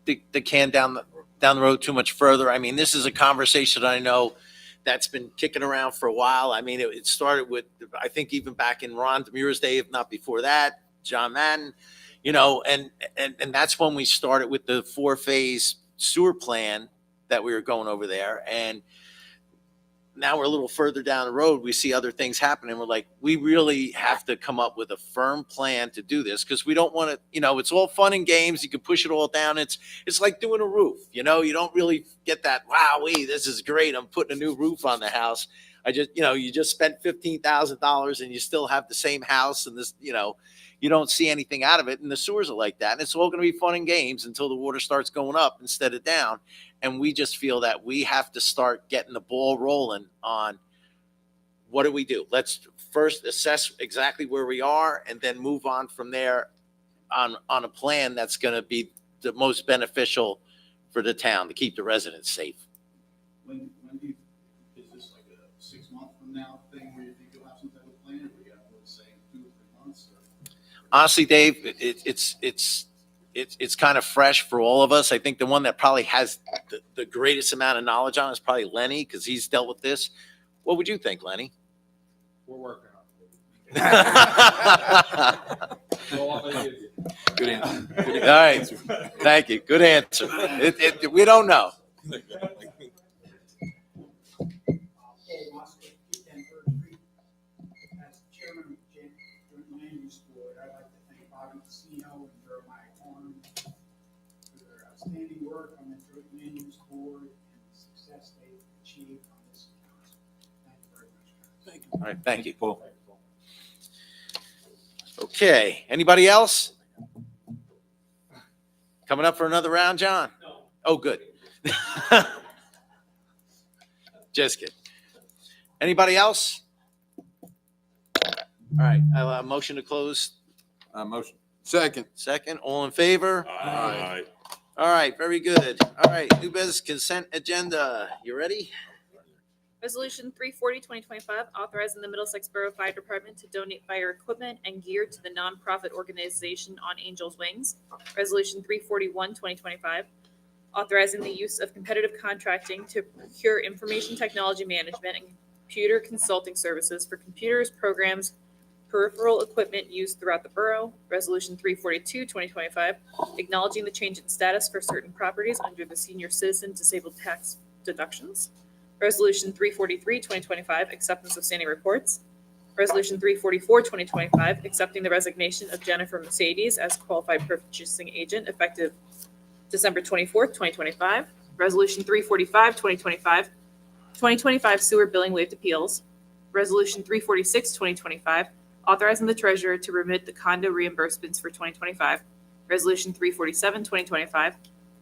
the can down the road too much further. I mean, this is a conversation I know that's been kicking around for a while. I mean, it started with, I think, even back in Ron Demira's day, if not before that, John Madden, you know, and that's when we started with the 4-phase sewer plan that we were going over there. And now we're a little further down the road. We see other things happening. We're like, we really have to come up with a firm plan to do this, because we don't want to, you know, it's all fun and games. You can push it all down. It's like doing a roof. You know, you don't really get that, wowee, this is great, I'm putting a new roof on the house. You just spent $15,000 and you still have the same house, and this, you know, you don't see anything out of it. And the sewers are like that. And it's all going to be fun and games until the water starts going up instead of down. And we just feel that we have to start getting the ball rolling on what do we do? Let's first assess exactly where we are and then move on from there on a plan that's going to be the most beneficial for the town to keep the residents safe. When do you, is this like a 6 month from now thing where you think you'll have some type of plan, or you have, let's say, 2 or 3 months? Or? Honestly, Dave, it's kind of fresh for all of us. I think the one that probably has the greatest amount of knowledge on it is probably Lenny, because he's dealt with this. What would you think, Lenny? We're working on it. Good answer. All right. Thank you. Good answer. We don't know. As chairman of the Joint Land Use Board, I'd like to thank Bobby Casino and Jeremiah Horn for their outstanding work on the Joint Land Use Board and the success they've achieved on this council. Thank you very much, guys. All right. Thank you. Paul. Okay. Anybody else? Coming up for another round, John? No. Oh, good. Just kidding. Anybody else? All right. I have a motion to close. Motion. Second. Second. All in favor? Aye. All right. Very good. All right. New business consent agenda. You ready? Resolution 340, 2025, authorizing the Middlesex Borough Fire Department to donate fire equipment and gear to the nonprofit organization On Angels Wings. Resolution 341, 2025, authorizing the use of competitive contracting to procure information technology management and computer consulting services for computers, programs, peripheral equipment used throughout the borough. Resolution 342, 2025, acknowledging the change in status for certain properties under the senior citizen disabled tax deductions. Resolution 343, 2025, acceptance of standing reports. Resolution 344, 2025, accepting the resignation of Jennifer Mercedes as qualified purchasing agent effective December 24th, 2025. Resolution 345, 2025 sewer billing waived appeals. Resolution 346, 2025, authorizing the treasurer to remit the condo reimbursements for 2025. Resolution 347, 2025,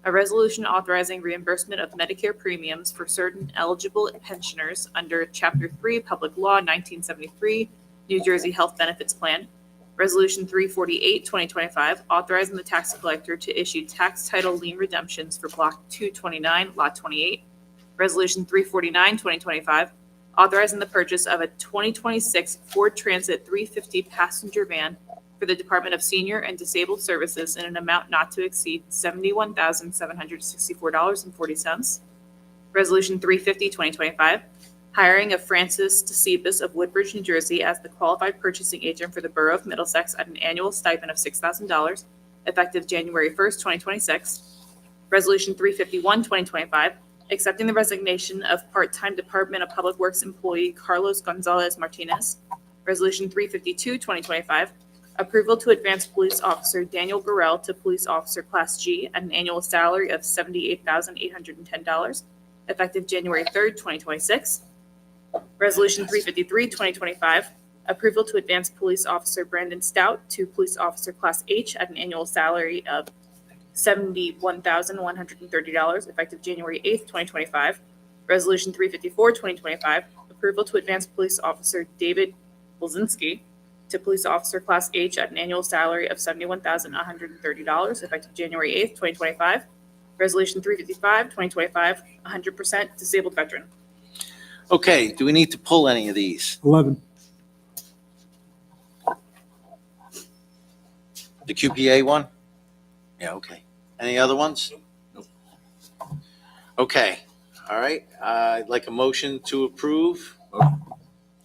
a resolution authorizing reimbursement of Medicare premiums for certain eligible pensioners under Chapter 3, Public Law 1973, New Jersey Health Benefits Plan. Resolution 348, 2025, authorizing the tax collector to issue tax title lien redemptions for Block 229, Lot 28. Resolution 349, 2025, authorizing the purchase of a 2026 Ford Transit 350 passenger van for the Department of Senior and Disabled Services in an amount not to exceed $71,764.40. Resolution 350, 2025, hiring of Francis DeCebus of Woodbridge, New Jersey as the qualified purchasing agent for the Borough of Middlesex at an annual stipend of $6,000, effective January 1st, 2026. Resolution 351, 2025, accepting the resignation of part-time Department of Public Works employee Carlos Gonzalez Martinez. Resolution 352, 2025, approval to advance police officer Daniel Burrell to police officer Class G at an annual salary of $78,810, effective January 3rd, 2026. Resolution 353, 2025, Approval to advance police officer Brandon Stout to police officer class H at an annual salary of $71,130 effective January 8th, 2025. Resolution 354, 2025. Approval to advance police officer David Wilzinski to police officer class H at an annual salary of $71,130 effective January 8th, 2025. Resolution 355, 2025, 100% disabled veteran. Okay, do we need to pull any of these? 11. The QPA one? Yeah, okay. Any other ones? Nope. Okay, all right. I'd like a motion to approve.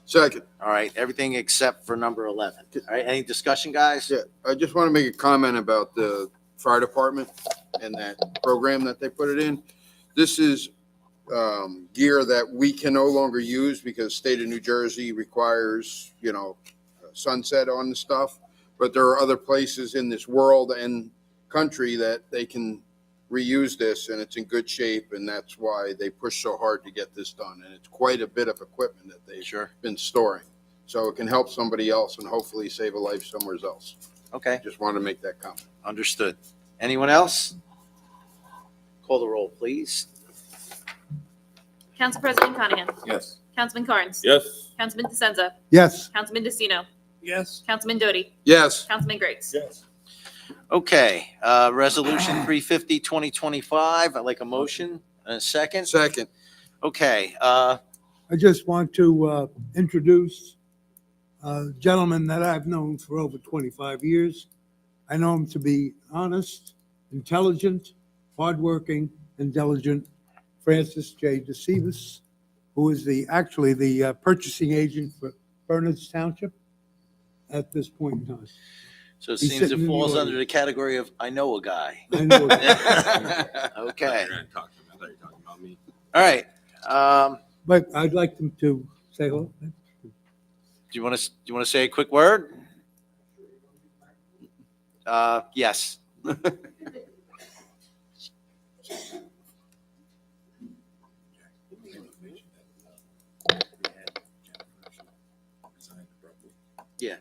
Second. All right, everything except for number 11. All right, any discussion, guys? Yeah, I just want to make a comment about the fire department and that program that they put it in. This is gear that we can no longer use because state of New Jersey requires, sunset on the stuff. But there are other places in this world and country that they can reuse this, and it's in good shape, and that's why they push so hard to get this done. And it's quite a bit of equipment that they've been storing. So it can help somebody else and hopefully save a life somewhere else. Okay. Just wanted to make that comment. Understood. Anyone else? Call the roll, please. Council President Conahan. Yes. Councilman Carnes. Yes. Councilman DeSenza. Yes. Councilman DeCino. Yes. Councilman Doty. Yes. Councilman Griggs. Yes. Okay, resolution 350, 2025. I'd like a motion and a second. Second. Okay, I just want to introduce a gentleman that I've known for over 25 years. I know him to be honest, intelligent, hardworking, and diligent. Francis J. DeSivas, who is actually the purchasing agent for Bernards Township at this point in time. so it He's seems sitting it in the falls under audience. the category of I know a guy. I know it. Okay, I thought you were talking about me. all right. But I'd like them to say hello. Do you want to say a quick word? Yes. Yeah.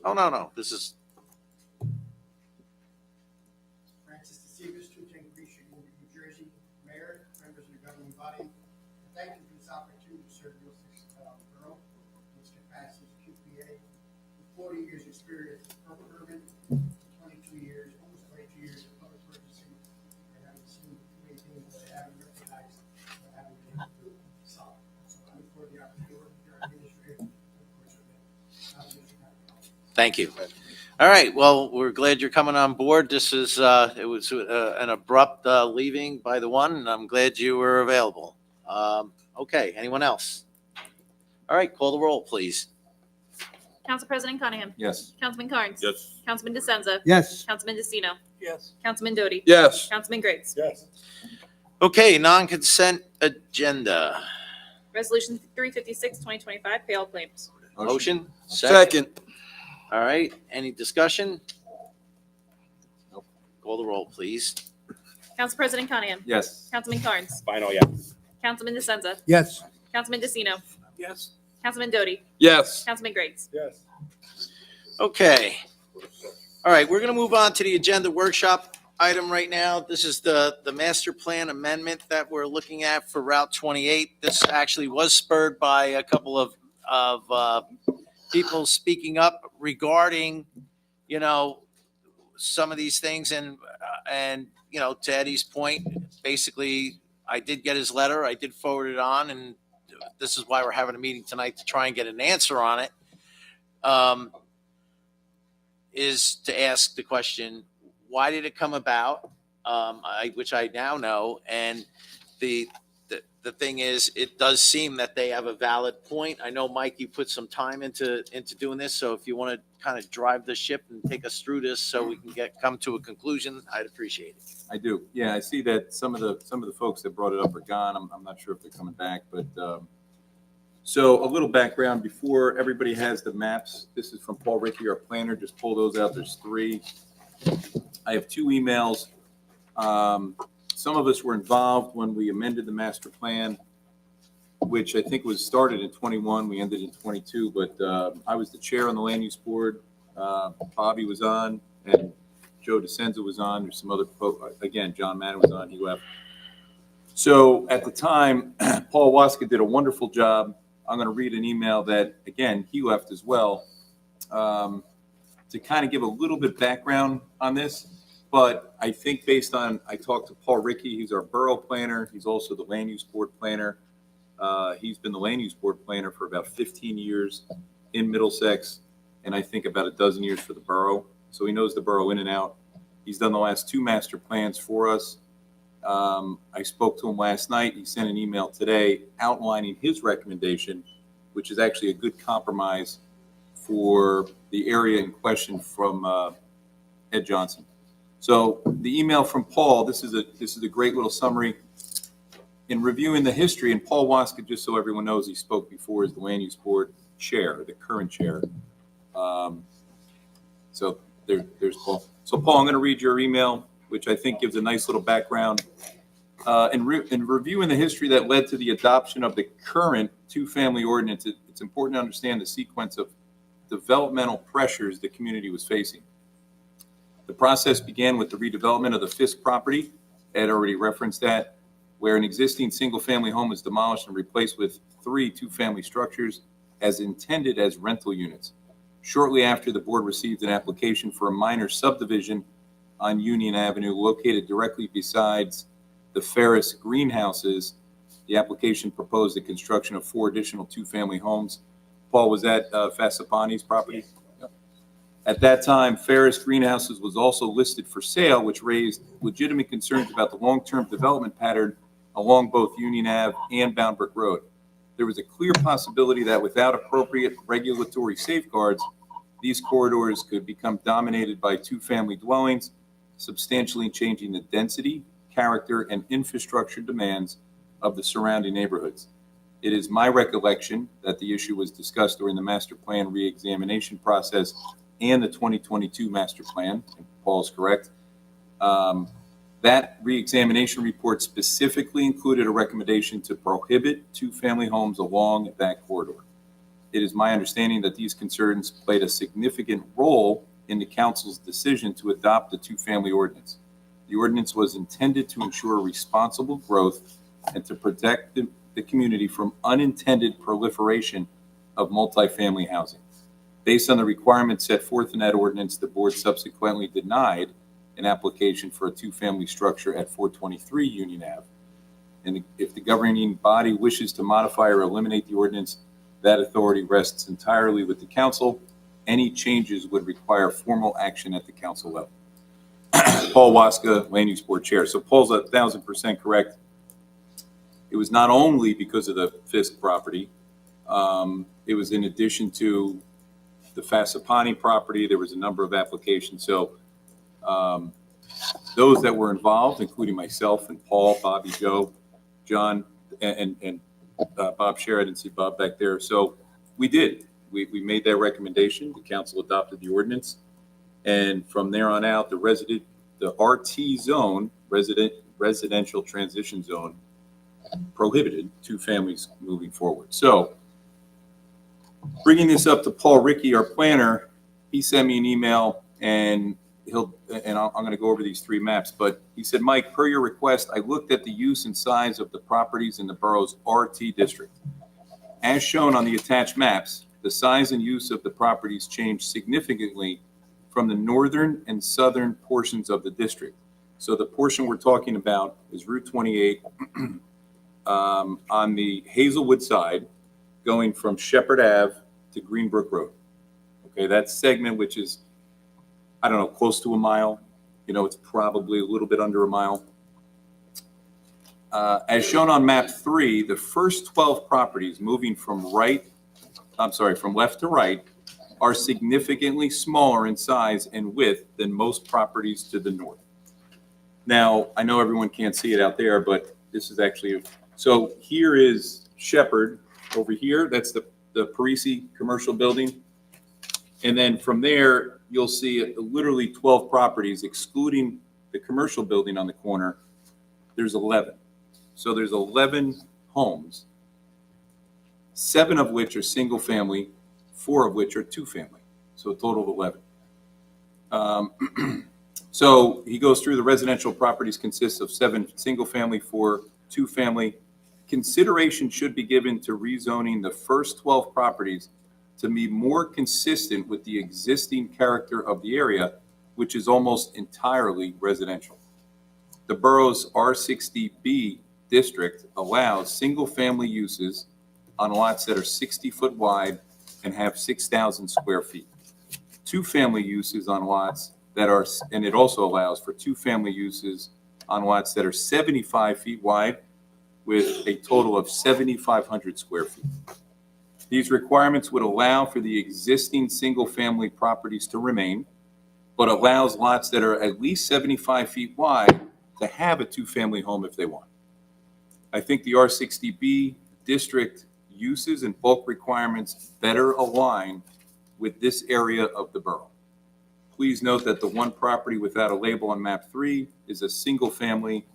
Oh, no. This is, Francis DeSivas, 210 Grecian, New Jersey, Mayor, members of the governing body. Thank you for this opportunity to serve Middlesex Borough in its capacity as QPA. With 40 years experience as procurement, 22 years, almost 22 years of public purchasing, and having seen many things that I haven't recognized, that I haven't been able to solve. So I look forward to the opportunity to work with your administrator, and of course, with the opposition. thank you. All right, well, we're glad you're coming on board. This is, it was an abrupt leaving by the one, and I'm glad you were available. Okay, anyone else? All right, call the roll, please. Council President Conahan. Yes. Councilman Carnes. Yes. Councilman DeSenza. Yes. Councilman DeCino. Yes. Councilman Doty. Yes. Councilman Griggs. Yes. Okay, non-consent agenda. Resolution 356, 2025, pay all claims. Motion? Second. All right, any discussion? Nope. Call the roll, please. Council President Conahan. Yes. Councilman Carnes. Final, yes. Councilman DeSenza. Yes. Councilman DeCino. Yes. Councilman Doty. Yes. Councilman Griggs. Yes. Okay. All right, we're going to move on to the agenda workshop item right now. This is the master plan amendment that we're looking at for Route 28. This actually was spurred by a couple of people speaking up regarding, some of these things. And to Eddie's point, basically, I did get his letter. I did forward it on, and this is why we're having a meeting tonight to try and get an answer on it. Is to ask the question, why did it come about? Which I now know. And the thing is, it does seem that they have a valid point. I know, Mike, you put some time into doing this. So if you want to kind of drive the ship and take us through this so we can come to a conclusion, I'd appreciate it. I do. Yeah, I see that some of the folks that brought it up are gone. I'm not sure if they're coming back, but so a little background before everybody has the maps. This is from Paul Rickey, our planner. Just pull those out. There's 3. I have 2 emails. Some of us were involved when we amended the master plan. which I think was started in 21, we ended in 22, but I was the chair on the land use board. Bobby was on, and Joe DeCenza was on. There's some other again, John Madden was on, he left. So at the time, Paul Waska did a wonderful job. I'm going to read an email that, again, he left as well, to kind of give a little bit background on this. But I think based on, I talked to Paul Rickey, he's our borough planner. He's also the land use board planner. He's been the land use board planner for about 15 years in Middlesex, and I think about a dozen years for the borough. So he knows the borough in and out. He's done the last 2 master plans for us. I spoke to him last night. He sent an email today outlining his recommendation, which is actually a good compromise for the area in question from Ed Johnson. So the email from Paul, this is a great little summary. In reviewing the history, and Paul Waska, just so everyone knows, he spoke before as the land use board chair, the current chair. So there's Paul. So Paul, I'm going to read your email, which I think gives a nice little background. In reviewing the history that led to the adoption of the current 2-family ordinance, it's important to understand the sequence of developmental pressures the community was facing. The process began with the redevelopment of the Fisk property. Ed already referenced that, where an existing single-family home was demolished and replaced with 3 2-family structures as intended as rental units. Shortly after, the board received an application for a minor subdivision on Union Avenue located directly besides the Ferris greenhouses. The application proposed the construction of 4 additional 2-family homes. Paul, was that Fassapani's property? Yep. At that time, Ferris greenhouses was also listed for sale, which raised legitimate concerns about the long-term development pattern along both Union Ave and Bound Brook Road. There was a clear possibility that without appropriate regulatory safeguards, these corridors could become dominated by 2-family dwellings, substantially changing the density, character, and infrastructure demands of the surrounding neighborhoods. It is my recollection that the issue was discussed during the master plan reexamination process and the 2022 master plan, and Paul's correct. That reexamination report specifically included a recommendation to prohibit 2-family homes along that corridor. It is my understanding that these concerns played a significant role in the council's decision to adopt the 2-family ordinance. The ordinance was intended to ensure responsible growth and to protect the community from unintended proliferation of multifamily housing. Based on the requirements set forth in that ordinance, the board subsequently denied an application for a 2-family structure at 423 Union Ave. And if the governing body wishes to modify or eliminate the ordinance, that authority rests entirely with the council. Any changes would require formal action at the council level. Paul Waska, Land Use Board Chair. So Paul's 1,000% correct. It was not only because of the Fisk property. It was in addition to the Fassapani property. There was a number of applications. So those that were involved, including myself and Paul, Bobby, Joe, John, and Bob Scher. I didn't see Bob back there. So we did. We made that recommendation. The council adopted the ordinance. And from there on out, the RT zone, residential transition zone, prohibited 2 families moving forward. So bringing this up to Paul Rickey, our planner, he sent me an email, and I'm going to go over these 3 maps, but he said, Mike, per your request, I looked at the use and size of the properties in the borough's RT district. As shown on the attached maps, the size and use of the properties changed significantly from the northern and southern portions of the district. So the portion we're talking about is Route 28 on the Hazelwood side, going from Shepherd Ave to Greenbrook Road. Okay, that segment, which is, I don't know, close to a mile. You know, it's probably a little bit under a mile. As shown on map 3, the first 12 properties moving from left to right are significantly smaller in size and width than most properties to the north. Now, I know everyone can't see it out there, but this is actually, so here is Shepherd over here. That's the Parisi commercial building. And then from there, you'll see literally 12 properties, excluding the commercial building on the corner. There's 11. So there's 11 homes 7 of which are single family, 4 of which are two family. So a total of 11. So he goes through the residential properties consists of 7 single family, 4 two family. Consideration should be given to rezoning the first 12 properties to be more consistent with the existing character of the area, which is almost entirely residential. The borough's R60B district allows single-family uses on lots that are 60 foot wide and have 6,000 square feet. Two-family uses on lots that are, and it also allows for two-family uses on lots that are 75 feet wide with a total of 7,500 square feet. These requirements would allow for the existing single-family properties to remain, but allows lots that are at least 75 feet wide to have a two-family home if they want. I think the R60B district uses and bulk requirements better align with this area of the borough. Please note that the one property without a label on map 3 is a single family.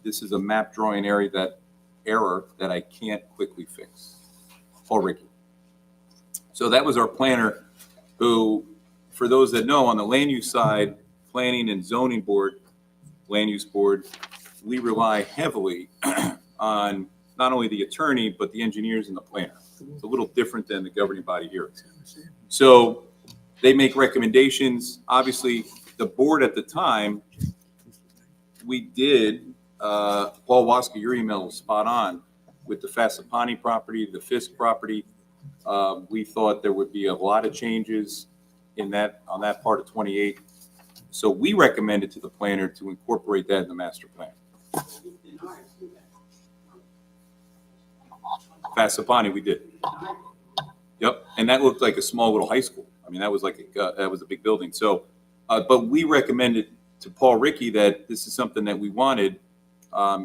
This is a map drawing error that I can't quickly fix. Paul Ricky. So that was our planner who, for those that know, on the land use side, planning and zoning board, land use board, we rely heavily on not only the attorney, but the engineers and the planner. It's a little different than the governing body here. So they make recommendations. Obviously, the board at the time, we did, Paul Waska, your email was spot on with the Fassapani property, the Fisk property. We thought there would be a lot of changes on that part of 28. So we recommended to the planner to incorporate that in the master plan. Fassapani, we did. Yep, and that looked like a small little high school. I mean, that was like that was a big building. So, but we recommended to Paul Ricky that this is something that we wanted.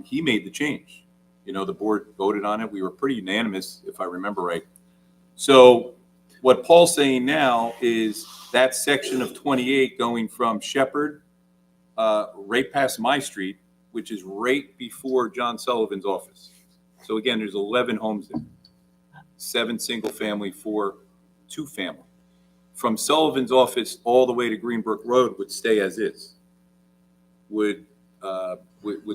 He made the change. You know, the board voted on it. We were pretty unanimous, if I remember right. So what Paul's saying now is that section of 28 going from Shepherd right past my street, which is right before John Sullivan's office. So again, there's 11 homes there, 7 single family, 4 two family. From Sullivan's office all the way to Greenbrook Road would stay as is. Would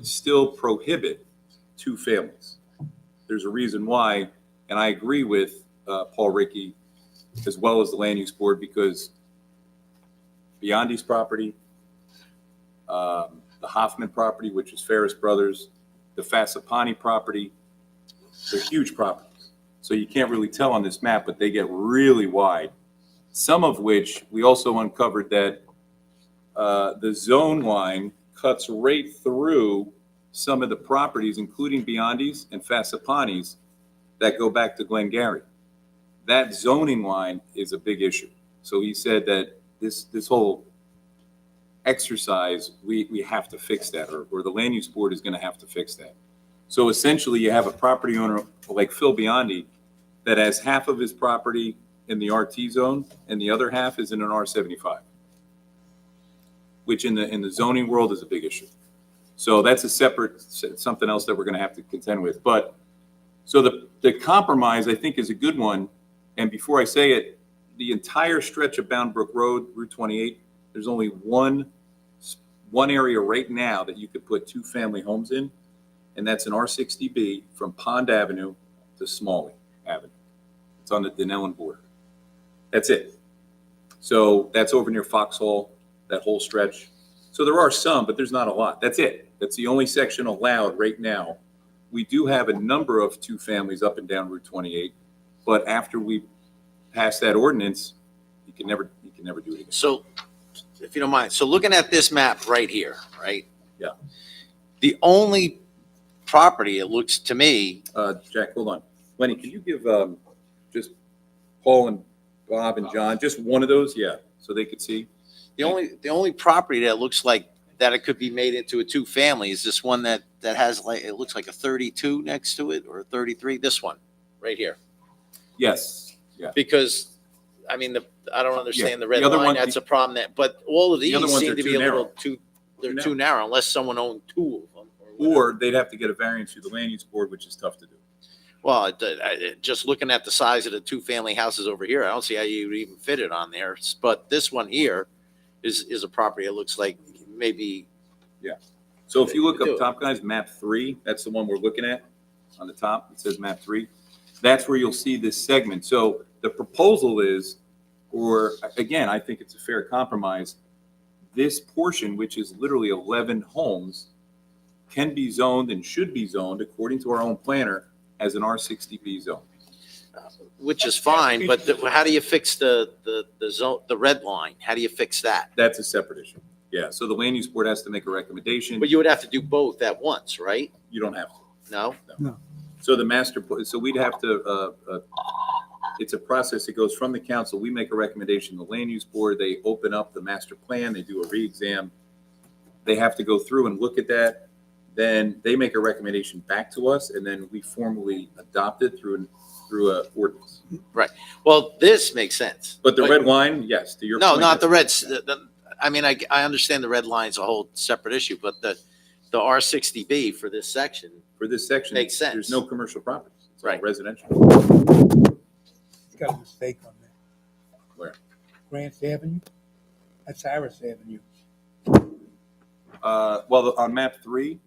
still prohibit two families. There's a reason why, and I agree with Paul Ricky as well as the land use board, because Biondi's property, the Hoffman property, which is Ferris Brothers, the Fassapani property, they're huge properties. So you can't really tell on this map, but they get really wide. Some of which we also uncovered that the zone line cuts right through some of the properties, including Biondi's and Fassapani's, that go back to Glengarry. That zoning line is a big issue. So he said that this whole exercise, we have to fix that, or the land use board is going to have to fix that. So essentially, you have a property owner like Phil Biondi that has half of his property in the RT zone and the other half is in an R75, which in the zoning world is a big issue. So that's a separate, something else that we're going to have to contend with. But so the compromise, I think, is a good one. And before I say it, the entire stretch of Bound Brook Road, Route 28, there's only one area right now that you could put two family homes in, and that's an R60B from Pond Avenue to Smalley Avenue. It's on the Denellen border. That's it. So that's over near Foxhall, that whole stretch. So there are some, but there's not a lot. That's it. That's the only section allowed right now. We do have a number of two families up and down Route 28, but after we pass that ordinance, you can never do it again. So, if you don't mind, so looking at this map right here, right? Yeah. The only property, it looks to me. Jack, hold on. Lenny, can you give just Paul and Bob and John just one of those? Yeah, so they could see. The only property that looks like that it could be made into a two family is this one that has like, it looks like a 32 next to it, or a 33. This one right here. Yes. Yeah. Because I mean, I don't understand the red other line. one- That's a problem. But all of The these other ones seem are to too be a narrow. little too. They're too narrow unless someone owned two of them. Or they'd have to get a variance through the land use board, which is tough to do. Well, just looking at the size of the two-family houses over here, I don't see how you would even fit it on there. But this one here is a property, it looks like maybe. Yeah. So if you look Do up it. top, guys, map 3, that's the one we're looking at on the top. It says map 3. That's where you'll see this segment. So the proposal is, or again, I think it's a fair compromise. This portion, which is literally 11 homes, can be zoned and should be zoned according to our own planner as an R60B zone. Which is fine, but how do you fix the zone, the red line? How do you fix that? That's a separate issue. Yeah, so the land use board has to make a recommendation. But you would have to do both at once, right? You don't have to. No? No. So the so we'd have to, it's a process that goes from the council. We make a recommendation, the land use board, they open up the master plan, they do a re-exam. They have to go through and look at that. Then they make a recommendation back to us, and then we formally adopt it through a ordinance. Right. Well, this makes sense. But the red line, yes, to your No, point. not the reds. I mean, I understand the red line's a whole separate issue, but the R60B for this section. For this section, Makes sense. there's no commercial properties. It's all Right. residential. Got a mistake on there. Where? Grants Avenue? That's Harris Avenue. Well, on map 3,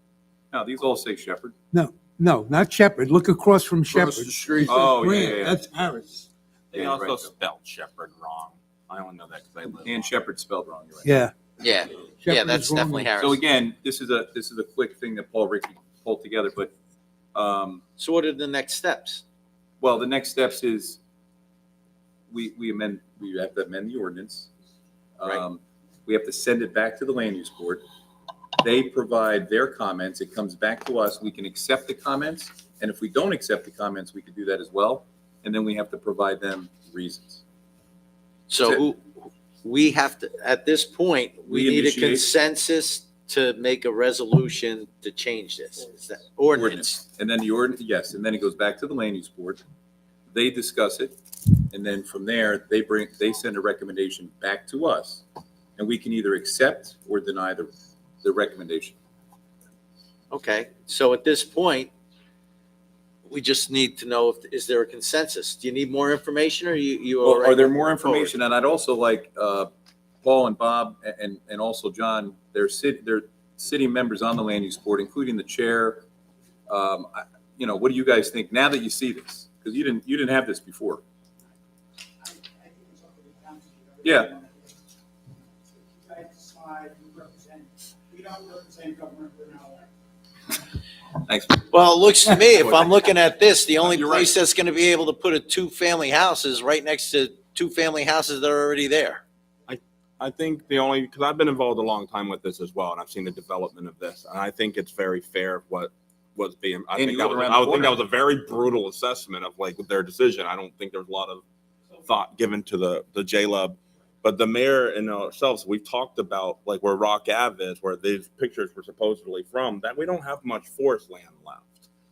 no, these all say Shepherd. No, not Shepherd. Look across from Across Shepherd. the street. Oh, Grant, yeah. That's Harris. They Yeah, also right. spelled Shepherd wrong. I only know that because I live. And Shepherd spelled wrong, you're right. Yeah. Yeah. Shepherd Yeah, that's is wrong. definitely Harris. So again, this is a quick thing that Paul Ricky pulled together, but, So what are the next steps? well, the next steps is we have to amend the ordinance. Right. We have to send it back to the land use board. They provide their comments. It comes back to us. We can accept the comments. And if we don't accept the comments, we could do that as well. And then we have to provide them reasons. So That's who, we have to, at this point, we We need a initiate. consensus to make a resolution to change this. Is that ordinance? And then the ordinance, yes, and then it goes back to the land use board. They discuss it. And then from there, they send a recommendation back to us. And we can either accept or deny the recommendation. Okay, so at this point, we just need to know is there a consensus? Do you need more information or you Well, already? are there more information? And I'd also like Paul and Bob and also John, they're city members on the land use board, including the chair. What do you guys think now that you see this? Because you didn't have this before. I think it's up to the council. Yeah. You guys decide, we don't represent government, we're not elected. Thanks. Well, it looks to me, if I'm looking at this, the only You're place that's gonna be able to put a two-family house is right next to two-family houses that are already there. I think because I've been involved a long time with this as well, and I've seen the development of this, and I think it's very fair what was being. I And think you that live was, around I the would think that corner. was a very brutal assessment of like their decision. I don't think there's a lot of thought given to the JLUB, but the mayor and ourselves, we've talked about like where Rock Ave is, where these pictures were supposedly from. That we don't have much forest land left.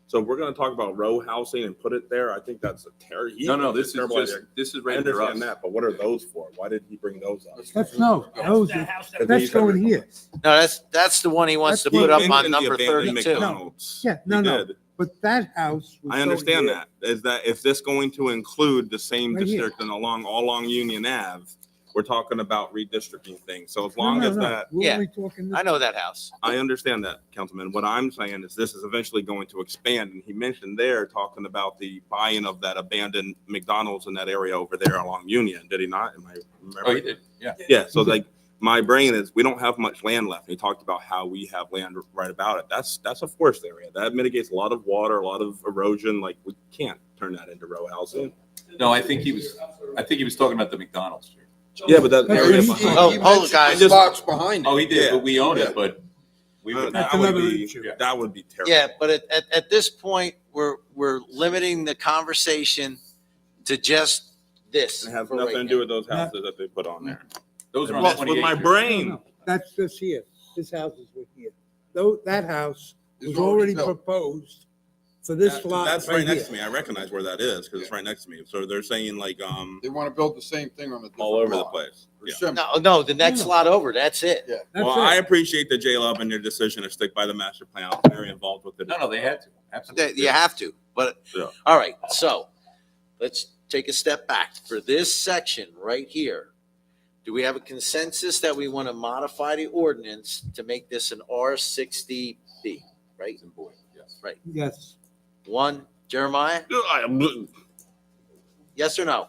So if we're going to talk about row housing and put it there, I think that's a terrible. No, this is I right near us. understand that, but what are those for? Why did he bring those up? That's that's going here. No, that's the one he wants to put up on Mentioned the number abandoned 32. McDonald's. Yeah, He no. did. But that house. was I understand over here. that. Is this going to include the same Right here. district and all along Union Ave? We're talking about redistricting things. So as long as that, We're Yeah. only talking. I know that house. I understand that, Councilman. What I'm saying is this is eventually going to expand. And he mentioned there talking about the buy-in of that abandoned McDonald's in that area over there along Union. Did he not? Am I remembering? Oh, you did, yeah. Yeah, so like my brain is, we don't have much land left. He talked about how we have land right about it. That's a forest area. That mitigates a lot of water, a lot of erosion. Like we can't turn that into row housing. No, I think he was talking about the McDonald's. Yeah, but that That's area what he- behind. Oh, hold it, guys. The lots behind it. Oh, he did, Yeah. but we own it, but we would That's That would another be, issue. that would be terrible. Yeah, but at this point, we're limiting the conversation to just this. It has for nothing right to do now. with those houses that they put on there. Those are on That's with 28 my acres. brain. No, that's just here. His houses were here. Though, that house was It's already already built. proposed for this lot That's right right next here. to me. I recognize where that is because it's right next to me. So they're saying like, They want to build the same thing on a different all over the lot. place. Or Yeah. similar. No, the next lot over, that's it. Yeah. That's Well, I it. appreciate the JLUB and their decision to stick by the master plan. I was very involved with it. No, they had to. Absolutely. You have to, but, Yeah. all right, so let's take a step back. For this section right here, do we have a consensus that we want to modify the ordinance to make this an R60B, right? Yes. Right. Yes. One, Jeremiah? Yes or no?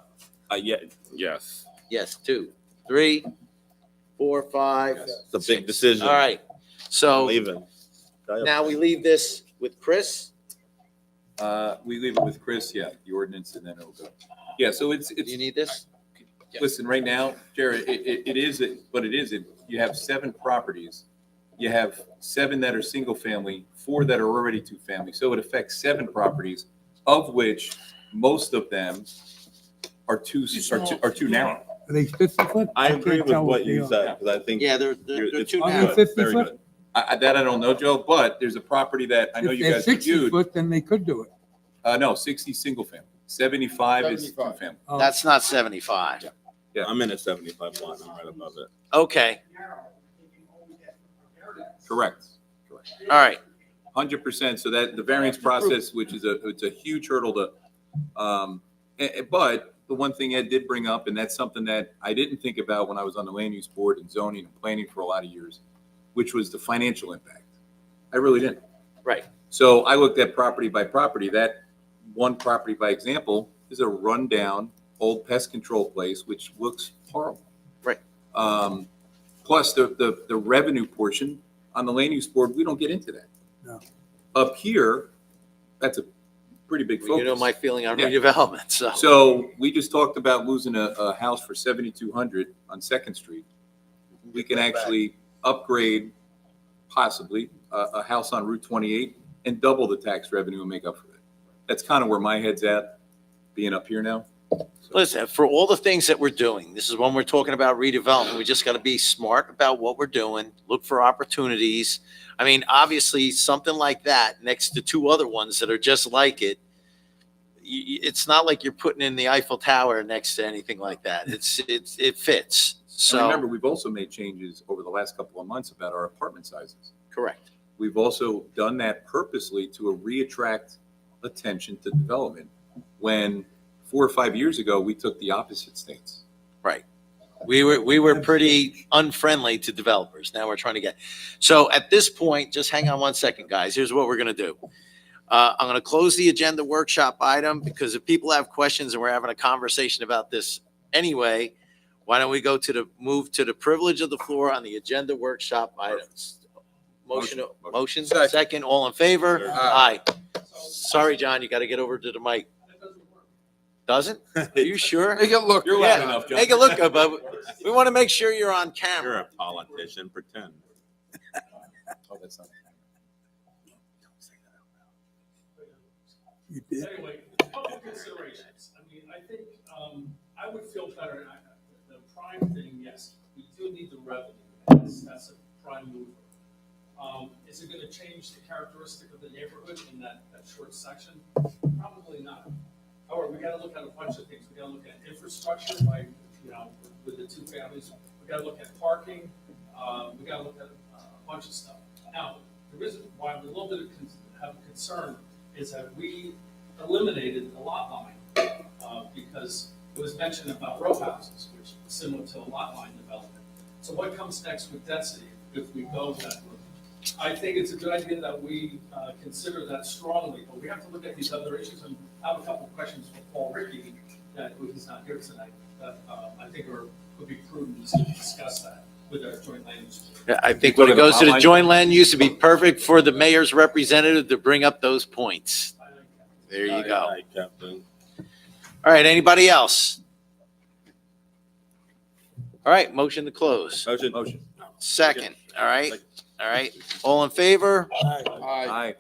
Yeah, yes. Yes, 2, 3, 4, 5. It's a big decision. All right, so Leaving. now we leave this with Chris. We leave it with Chris, yeah, the ordinance, and then it'll go. Yeah, so Do you need this? listen, right now, Jared, it is, but it isn't. You have 7 properties. You have 7 that are single family, 4 that are already 2-family. So it affects 7 properties, of which most of them are too narrow. Are they 50 foot? I agree can't with tell what they you are. said, because I think. Yeah, they're it's too Are narrow. they 50 Very foot? good. I don't know, Joe, but there's a property that I know If you they're guys 60 reviewed. foot, then they could do it. No, 60 single family, 75 is 75. 2-family. Oh, That's not 75. Yeah. I'm in a 75 lot, I'm right above it. Okay, Correct. all right. 100%. So that the variance process, which is it's a huge hurdle to, but the one thing Ed did bring up, and that's something that I didn't think about when I was on the land use board and zoning and planning for a lot of years, which was the financial impact. I really didn't. Right. So I looked at property by property. That one property, by example, is a rundown old pest control place, which looks horrible. Right. Plus the revenue portion on the land use board, we don't get into that. No. Up here, that's a pretty big focus. You know my feeling on Yeah. redevelopment, so. So we just talked about losing a house for 7,200 on Second Street. We can actually upgrade possibly a house on Route 28 and double the tax revenue and make up for it. That's kind of where my head's at, being up here now. Listen, for all the things that we're doing, this is when we're talking about redevelopment, we just got to be smart about what we're doing, look for opportunities. I mean, obviously, something like that next to 2 other ones that are just like it, it's not like you're putting in the Eiffel Tower next to anything like that. It fits. And So, remember, we've also made changes over the last couple of months about our apartment sizes. correct. We've also done that purposely to reattract attention to development when 4 or 5 years ago, we took the opposite stance. Right. We were pretty unfriendly to developers. Now we're trying to get. So at this point, just hang on one second, guys. Here's what we're going to do. I'm going to close the agenda workshop item because if people have questions and we're having a conversation about this anyway, why don't we move to the privilege of the floor on the agenda workshop items? Motion, second, all in favor? Aye. Sorry, John, you got to get over to the mic. Doesn't? Are you sure? Make it look. You're Yeah, loud enough, John. make it look good, but we want to make sure you're on You're camera. a politician, pretend. Oh, that's not. You did. Anyway, couple considerations. I mean, I think, I would feel better, the prime thing, yes, we do need the revenue. That's a prime mover. Is it gonna change the characteristic of the neighborhood in that short section? Probably not. However, we gotta look at a bunch of things. We gotta look at infrastructure, like, with the 2 families. We gotta look at parking. We gotta look at a bunch of stuff. Now, the reason why I'm a little bit have a concern is that we eliminated the lot line because it was mentioned about row houses, which is similar to a lot line development. So what comes next with density if we go that route? I think it's a good idea that we consider that strongly, but we have to look at these other issues. And I have a couple of questions for Paul Rickey, that he's not here tonight, that I think would be prudent to discuss that with our joint land use board. Yeah, I think when it goes to the joint land use, it'd be perfect for the mayor's representative to bring up those points. There you go. Aye, Captain. All right, anybody else? All right, motion to close. Motion. Second, all right, all in favor? Aye.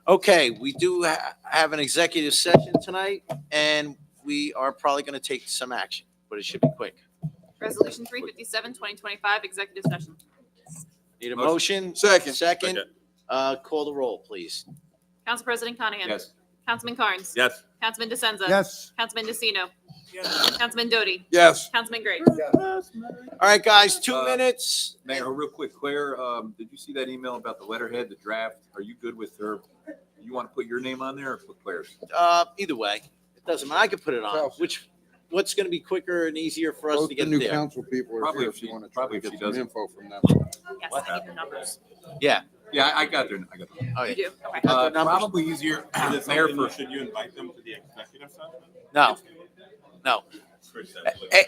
Okay, we do have an executive session tonight, and we are probably going to take some action, but it should be quick. Resolution 357, 2025, executive session. Need a motion? Second. Second, call the roll, please. Council President Conahan. Yes. Councilman Carnes. Yes. Councilman DeSenza. Yes. Councilman DeCino. Councilman Doty. Yes. Councilman Gray. All right, guys, 2 minutes. Mayor, real quick, Claire, did you see that email about the letterhead, the draft? Are you good with her You want to put your name on there or put Claire's? Either way, it doesn't matter. I could put it on. What's going to be quicker and easier for us Both to the get new there? council people are Probably here if if you she- want to probably try to if get she some doesn't. info from them. Yes, I need the numbers. Yeah. Yeah, I got their. I got their. Oh, You yeah. do? Okay. Probably easier. Is it Mayor something for should you invite them to the executive session? No. No. Chris said, Eh,